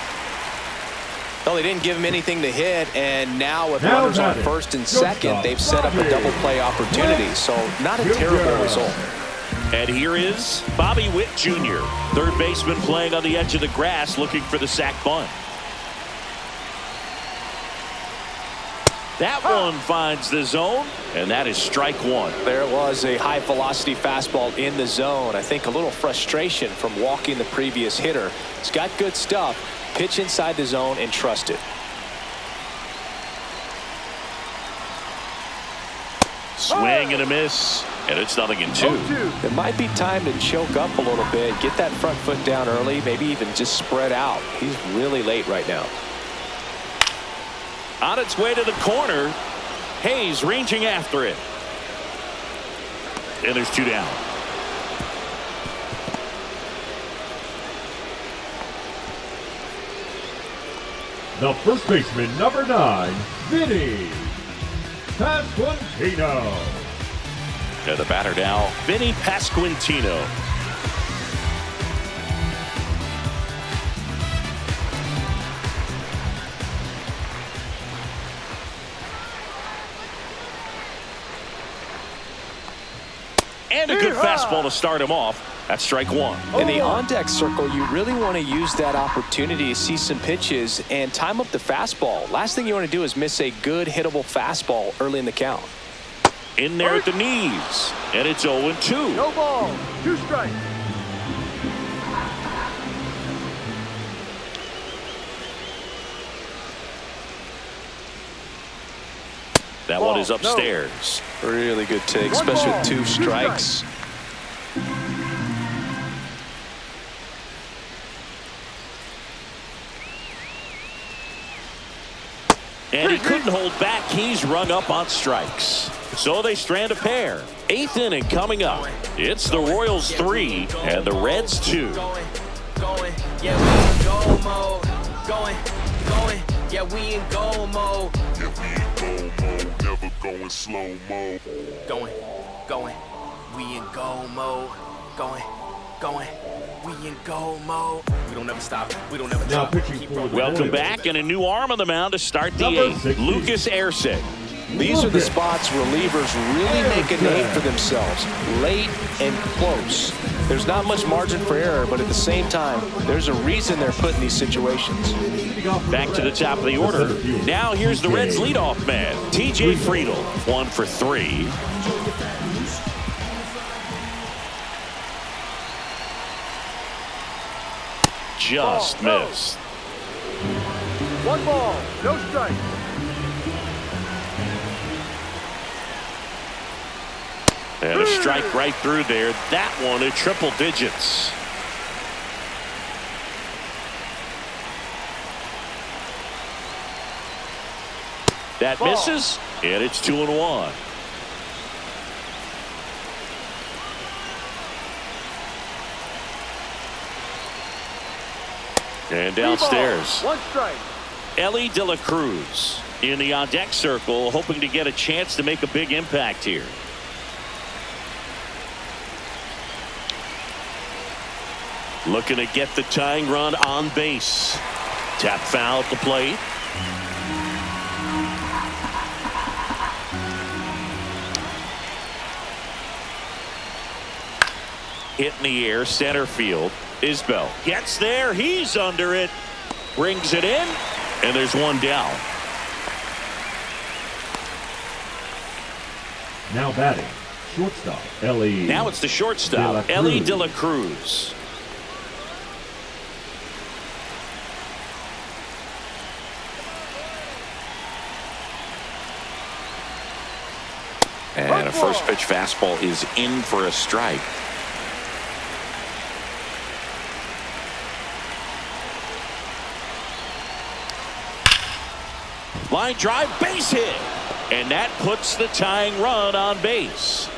Well, they didn't give him anything to hit, and now with runners on first and second, they've set up a double play opportunity. So not a terrible result.
And here is Bobby Witt Jr., third baseman playing on the edge of the grass looking for the sac bunt. That one finds the zone, and that is strike 1.
There was a high velocity fastball in the zone. I think a little frustration from walking the previous hitter. He's got good stuff. Pitch inside the zone and trust it.
Swing and a miss, and it's 0-2.
It might be time to choke up a little bit, get that front foot down early, maybe even just spread out. He's really late right now.
On its way to the corner, Hayes ranging after it. And there's 2 down.
The first baseman, number 9, Vinny Pasquantino.
And the batter now, Vinny Pasquantino. And a good fastball to start him off. That's strike 1.
In the on-deck circle, you really want to use that opportunity to see some pitches and time up the fastball. Last thing you want to do is miss a good hittable fastball early in the count.
In there at the knees, and it's 0-2.
No ball. 2 strikes.
That one is upstairs.
Really good take, especially with 2 strikes.
And he couldn't hold back. He's rung up on strikes. So they strand a pair. 8th inning coming up. It's the Royals 3 and the Reds 2.
Yeah, we in goal mode. Yeah, we in goal mode. Never going slow mode. Going. We in goal mode. Going. We in goal mode. We don't ever stop. We don't ever
Now
drop.
pitching for the
Welcome
Royals.
back, and a new arm on the mound to start the
Number
8th.
60.
Lucas Erceg.
These are the spots relievers really make a name for themselves. Late and close. There's not much margin for error, but at the same time, there's a reason they're put in these situations.
Back to the top of the order. Now here's the Reds leadoff man, TJ Friedl. 1 for 3. Just missed.
1 ball. No strike.
And a strike right through there. That one at triple digits. That misses, and it's 2-1. And downstairs,
1 strike.
Ellie De La Cruz in the on-deck circle, hoping to get a chance to make a big impact here. Looking to get the tying run on base. Tap foul at the plate. Hit in the air, center field. Isbell gets there. He's under it. Brings it in. And there's 1 down.
Now batting, shortstop, Ellie.
Now it's the shortstop, Ellie De La Cruz. a first pitch fastball is in for a strike. Line drive, base hit. And that puts the tying run on base.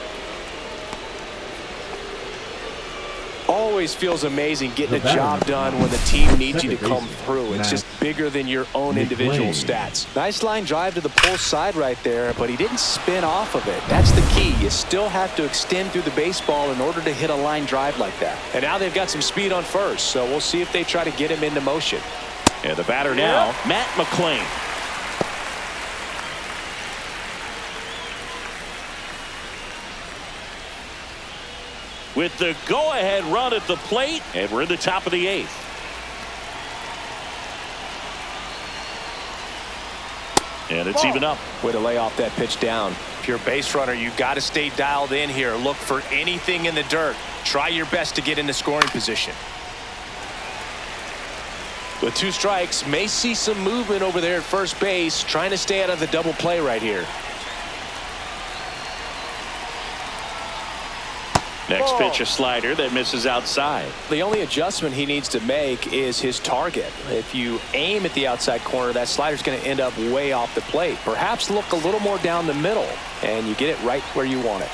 Always feels amazing getting a job done when the team needs you to come through. It's just bigger than your own individual stats. Nice line drive to the pull side right there, but he didn't spin off of it. That's the key. You still have to extend through the baseball in order to hit a line drive like that. And now they've got some speed on first, so we'll see if they try to get him into motion.
And the batter now, Matt McClain. With the go-ahead run at the plate, and we're in the top of the 8th. And it's even up.
Way to lay off that pitch down. If you're a base runner, you've got to stay dialed in here. Look for anything in the dirt. Try your best to get into scoring position. With 2 strikes, may see some movement over there at first base, trying to stay out of the double play right here.
Next pitch, a slider that misses outside.
The only adjustment he needs to make is his target. If you aim at the outside corner, that slider's going to end up way off the plate. Perhaps look a little more down the middle, and you get it right where you want it.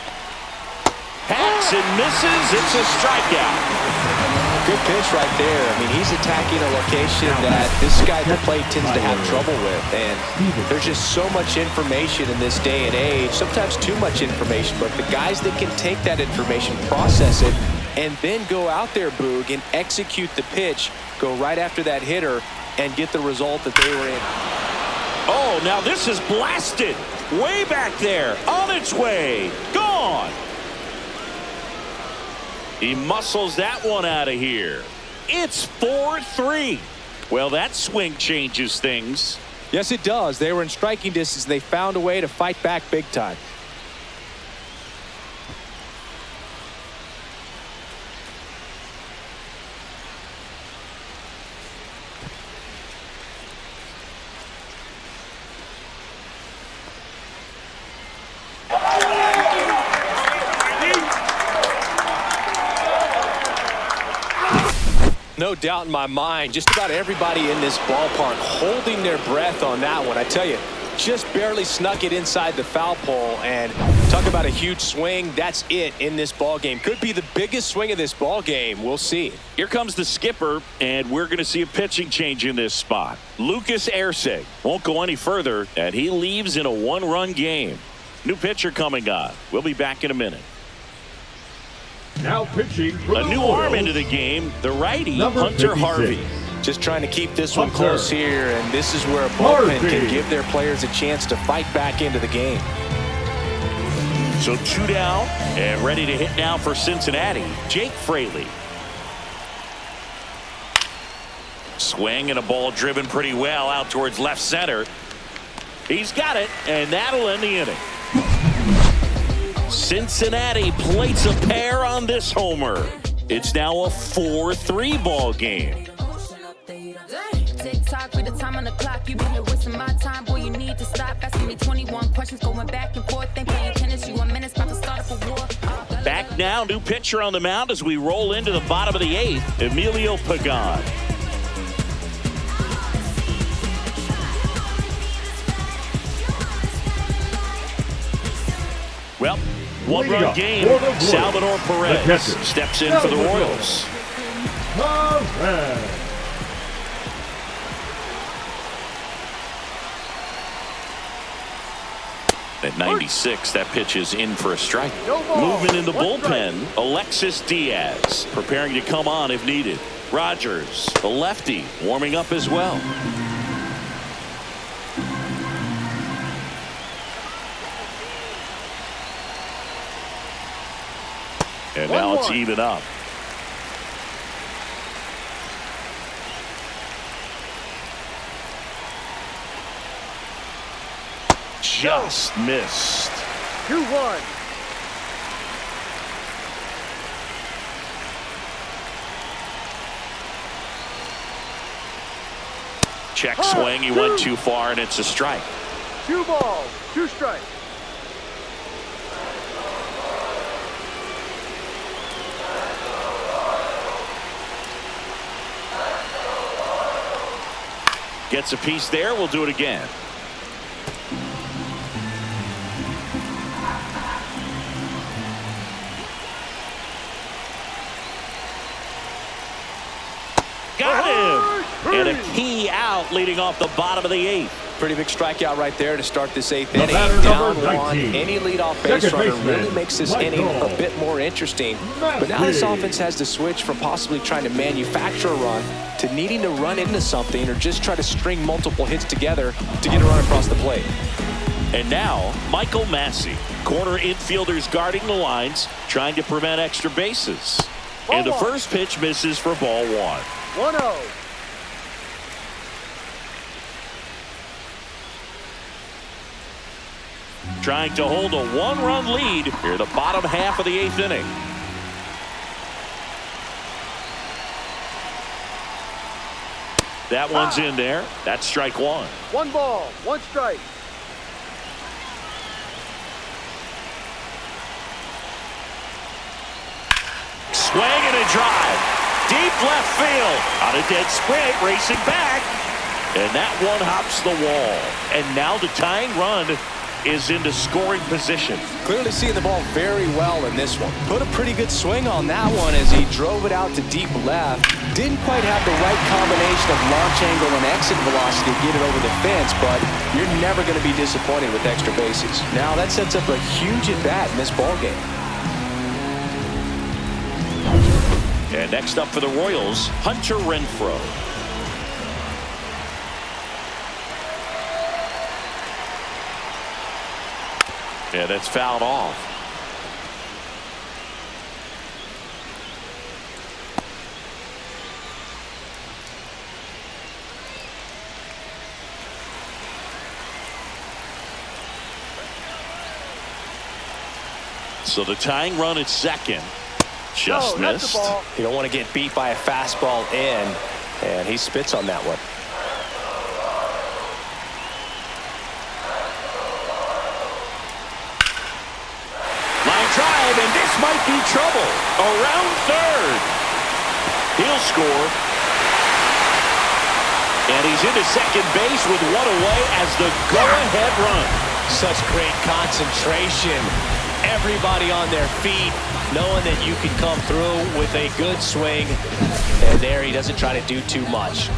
Hacks and misses. It's a strikeout.
Good pitch right there. I mean, he's attacking a location that this guy at the plate tends to have trouble with. And there's just so much information in this day and age, sometimes too much information. But the guys that can take that information, process it, and then go out there, Boog, and execute the pitch, go right after that hitter, and get the result that they were in.
Oh, now this is blasted. Way back there. On its way. Gone. He muscles that one out of here. It's 4-3. Well, that swing changes things.
Yes, it does. They were in striking distance. They found a way to fight back big time. No doubt in my mind, just about everybody in this ballpark holding their breath on that one. I tell you, just barely snuck it inside the foul pole, and talk about a huge swing. That's it in this ball game. Could be the biggest swing of this ball game. We'll see.
Here comes the skipper, and we're going to see a pitching change in this spot. Lucas Ersig won't go any further, and he leaves in a 1-run game. New pitcher coming on. We'll be back in a minute.
Now pitching for
a new arm into the game, the righty, Hunter
56.
Harvey.
Just trying to keep this one close here, and this is where a bullpen can give their players a chance to fight back into the game.
So 2 down, and ready to hit now for Cincinnati, Jake Fraley. Swing and a ball driven pretty well out towards left center. He's got it, and that'll end the inning. Cincinnati plates a pair on this homer. It's now a 4-3 ball game.
Tick-tock with the time on the clock. You've been here wasting my time. Boy, you need to stop asking me 21 questions, going back and forth. Ain't playing tennis. You 1 minute, about to start up a war.
Back now, new pitcher on the mound as we roll into the bottom of the 8th, Emilio Pagan. Well, 1-run game. Salvador Perez steps in for the Royals. At 96, that pitch is in for a strike. Movement in the bullpen. Alexis Diaz preparing to come on if needed. Rogers, the lefty, warming up as well. And now it's even up. Just missed.
2-1.
Check swing. He went too far, and it's a strike.
2 balls, 2 strikes.
Gets a piece there. We'll do it again. Got him! And a key out leading off the bottom of the 8th.
Pretty big strikeout right there to start this 8th inning.
batter,
Down
number
1.
19.
Any leadoff base
Second
runner
baseman,
really makes this inning a bit more interesting. But now this offense has to switch from possibly trying to manufacture a run to needing to run into something or just try to string multiple hits together to get a run across the plate.
And now, Michael Massey. Corner infielders guarding the lines, trying to prevent extra bases. And the first pitch misses for ball 1.
1-0.
Trying to hold a 1-run lead here the bottom half of the 8th inning. That one's in there. That's strike 1.
1 ball, 1 strike.
Swing and a drive. Deep left field. On a dead sprint, racing back. And that one hops the wall. And now the tying run is into scoring position.
Clearly seeing the ball very well in this one. Put a pretty good swing on that one as he drove it out to deep left. Didn't quite have the right combination of launch angle and exit velocity to get it over the fence, but you're never going to be disappointed with extra bases. Now that sets up a huge at-bat in this ballgame.
And next up for the Royals, Hunter Renfroe. Yeah, that's fouled off. So the tying run at second. Just missed.
You don't want to get beat by a fastball in, and he spits on that one.
Line drive, and this might be trouble. Around third. He'll score. And he's into second base with one away as the go-ahead run.
Such great concentration. Everybody on their feet, knowing that you can come through with a good swing. And there he doesn't try to do too much.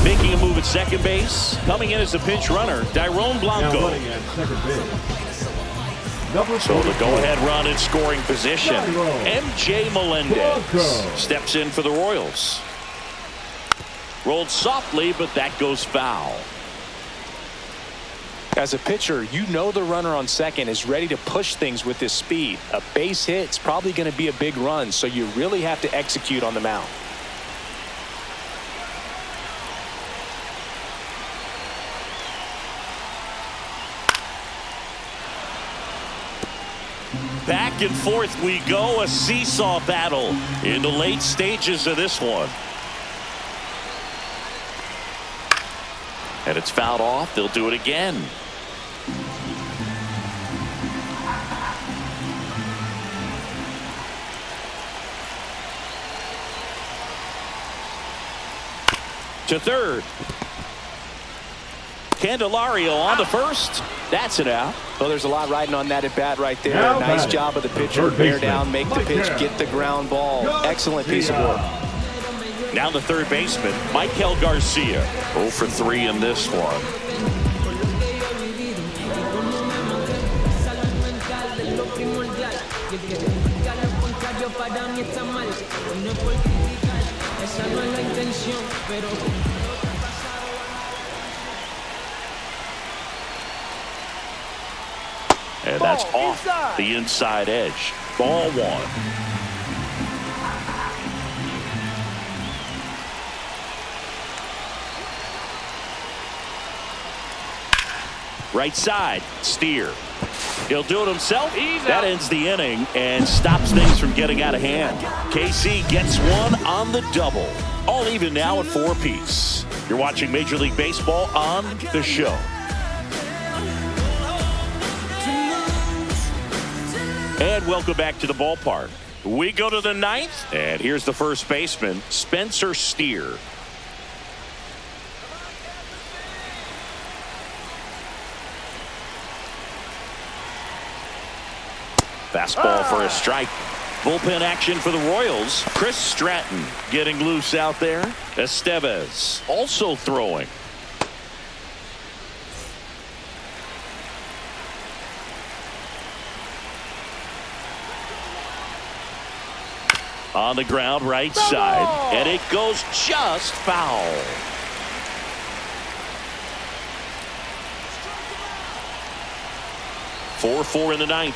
Making a move at second base. Coming in as a pinch runner, Dairon Blanco.
Now running at second base.
So the go-ahead run in scoring position. MJ Melendez steps in for the Royals. Rolled softly, but that goes foul.
As a pitcher, you know the runner on second is ready to push things with his speed. A base hit's probably going to be a big run, so you really have to execute on the mound.
Back and forth we go, a seesaw battle in the late stages of this one. And it's fouled off. They'll do it again. To third. Candelario on the first. That's it out.
Well, there's a lot riding on that at bat right there.
Now
Nice
batting.
job of the pitcher. Bear down, make the pitch, get the ground ball. Excellent piece of work.
Now the third baseman, Michael Garcia. 0 for 3 in this one. And that's off the inside edge. Ball 1. Right side, Steer. He'll do it himself. That ends the inning and stops things from getting out of hand. KC gets one on the double. All even now at 4 apiece. You're watching Major League Baseball on The Show. And welcome back to the ballpark. We go to the ninth, and here's the first baseman, Spencer Steer. Fastball for a strike. Bullpen action for the Royals. Chris Stratton getting loose out there. Estevez also throwing. On the ground, right side, and it goes just foul. Four in the ninth.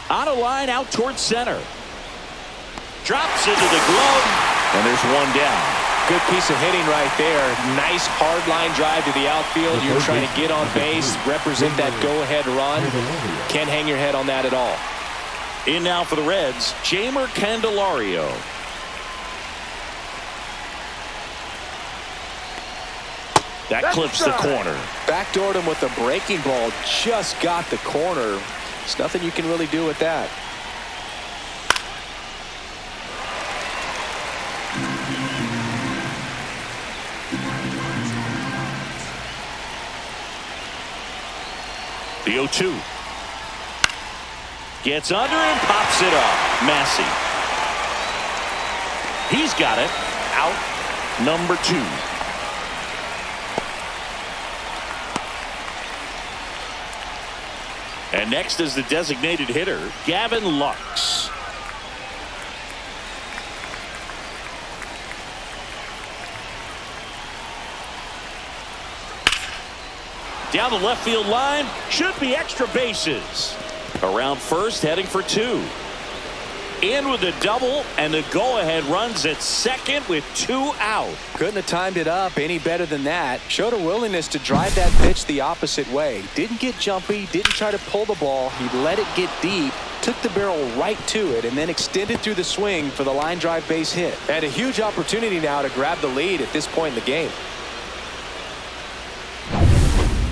On a line out towards center. Drops into the glove, and there's one down.
Good piece of hitting right there. Nice hard line drive to the outfield. You're trying to get on base, represent that go-ahead run. Can't hang your head on that at all.
In now for the Reds, Jeimer Candelario. That clips the corner.
Backdoored him with a breaking ball. Just got the corner. There's nothing you can really do with that.
The 0-2. Gets under and pops it up. Massey. He's got it. Out number 2. And next is the designated hitter, Gavin Lux. Down the left field line, should be extra bases. Around first, heading for 2. In with a double, and the go-ahead runs at second with 2 out.
Couldn't have timed it up any better than that. Showed a willingness to drive that pitch the opposite way. Didn't get jumpy, didn't try to pull the ball. He let it get deep, took the barrel right to it, and then extended through the swing for the line drive base hit. Had a huge opportunity now to grab the lead at this point in the game.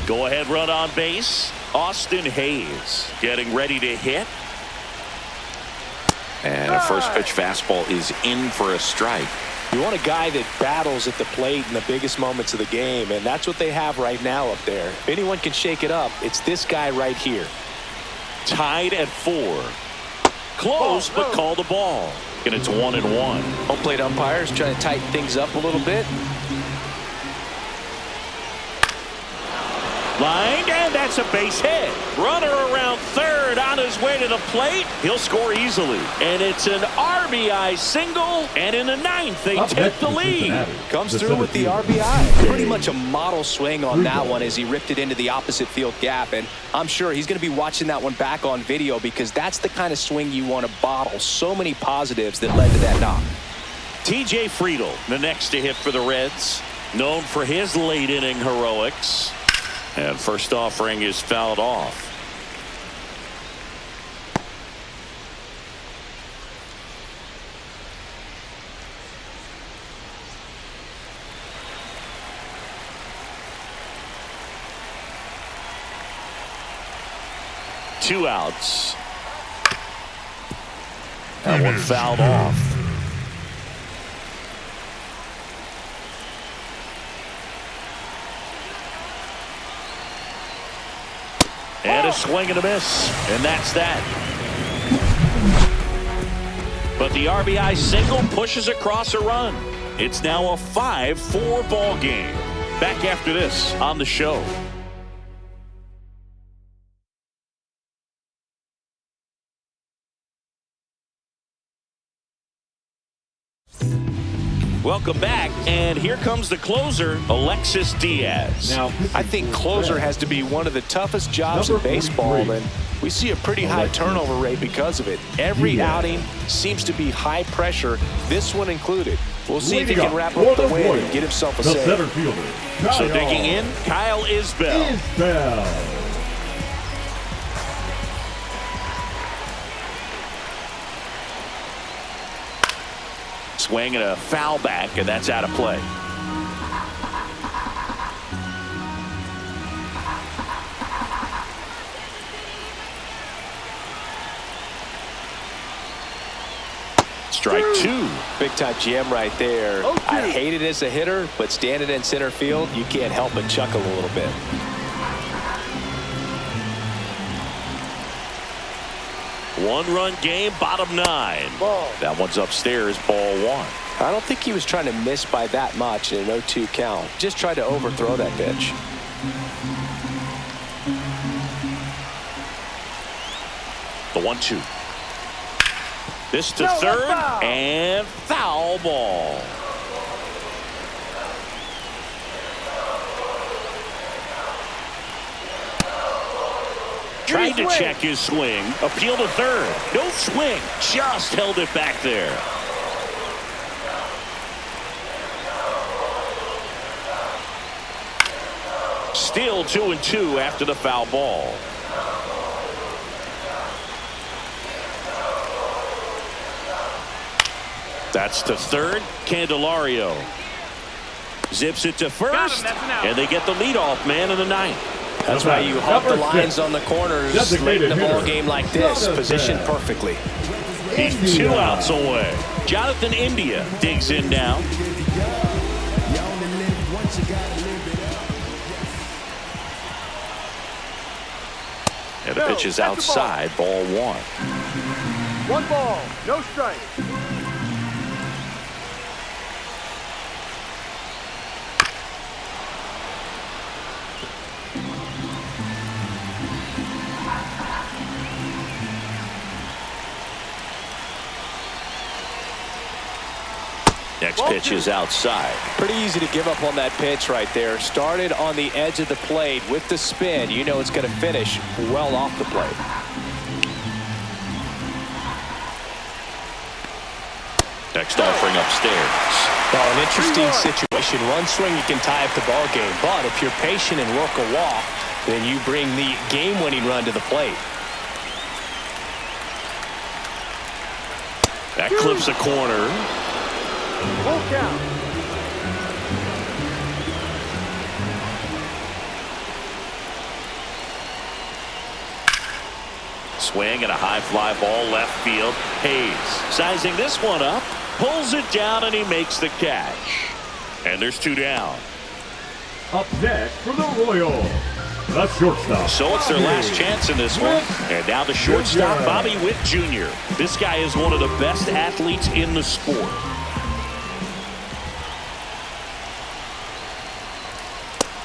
Go-ahead run on base. Austin Hayes getting ready to hit. And a first pitch fastball is in for a strike.
You want a guy that battles at the plate in the biggest moments of the game, and that's what they have right now up there. If anyone can shake it up, it's this guy right here.
Tied at 4. Close, but called a ball. And it's 1-1.
Home plate umpires trying to tighten things up a little bit.
Lined, and that's a base hit. Runner around third on his way to the plate. He'll score easily. And it's an RBI single. And in the ninth, they take the lead.
Comes through with the RBI. Pretty much a model swing on that one as he ripped it into the opposite field gap. And I'm sure he's going to be watching that one back on video because that's the kind of swing you want to bottle. So many positives that led to that knock.
TJ Friedl, the next to hit for the Reds. Known for his late inning heroics. And first offering is fouled off. Two outs. That one fouled off. And a swing and a miss. And that's that. But the RBI single pushes across a run. It's now a 5-4 ball game. Back after this on the show. Welcome back, and here comes the closer, Alexis Diaz.
Now, I think closer has to be one of the toughest jobs in baseball, and we see a pretty high turnover rate because of it. Every outing seems to be high pressure, this one included. We'll see if he can wrap up the win and get himself a save.
Center fielder,
So digging in, Kyle Isbell. Swing and a foul back, and that's out of play. Strike two.
Big time GM right there. I hate it as a hitter, but standing in center field, you can't help but chuckle a little bit.
One-run game, bottom 9.
Ball.
That one's upstairs, ball 1.
I don't think he was trying to miss by that much in an 0-2 count. Just tried to overthrow that pitch.
The 1-2. This to third, and foul ball. Trying to check his swing. Appeal to third. No swing. Just held it back there. Still 2-2 after the foul ball. That's to third. Candelario zips it to first, and they get the leadoff man in the 9th.
That's why you hug the lines on the corners late in the ball game like this, positioned perfectly.
He's 2 outs away. Jonathan India digs in now. And the pitch is outside, ball 1.
1 ball, no strike.
Next pitch is outside.
Pretty easy to give up on that pitch right there. Started on the edge of the plate with the spin. You know it's going to finish well off the plate.
Next offering upstairs.
Well, an interesting situation. One swing you can tie up the ball game, but if you're patient and work a walk, then you bring the game-winning run to the plate.
That clips a corner.
Full count.
Swing and a high fly ball left field. Hayes sizing this one up, pulls it down, and he makes the catch. And there's 2 down.
Up next for the Royals, the shortstop.
So it's their last chance in this one. And now the shortstop, Bobby Witt Jr. This guy is one of the best athletes in the sport.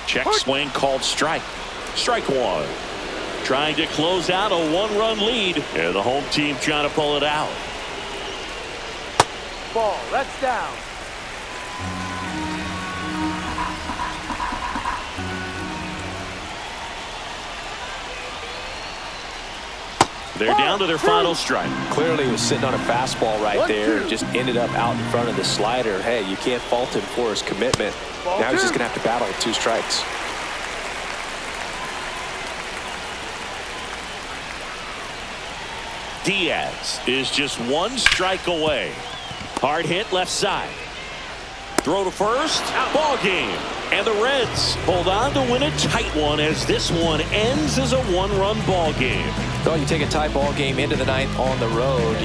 Check swing called strike. Strike 1. Trying to close out a 1-run lead. And the home team trying to pull it out.
Ball, that's down.
They're down to their final strike.
Clearly he was sitting on a fastball right there. Just ended up out in front of the slider. Hey, you can't fault him for his commitment. Now he's just going to have to battle with 2 strikes.
Diaz is just 1 strike away. Hard hit left side. Throw to first. Ball game. And the Reds hold on to win a tight one as this one ends as a 1-run ball game.
Well, you take a tie ball game into the 9th on the road.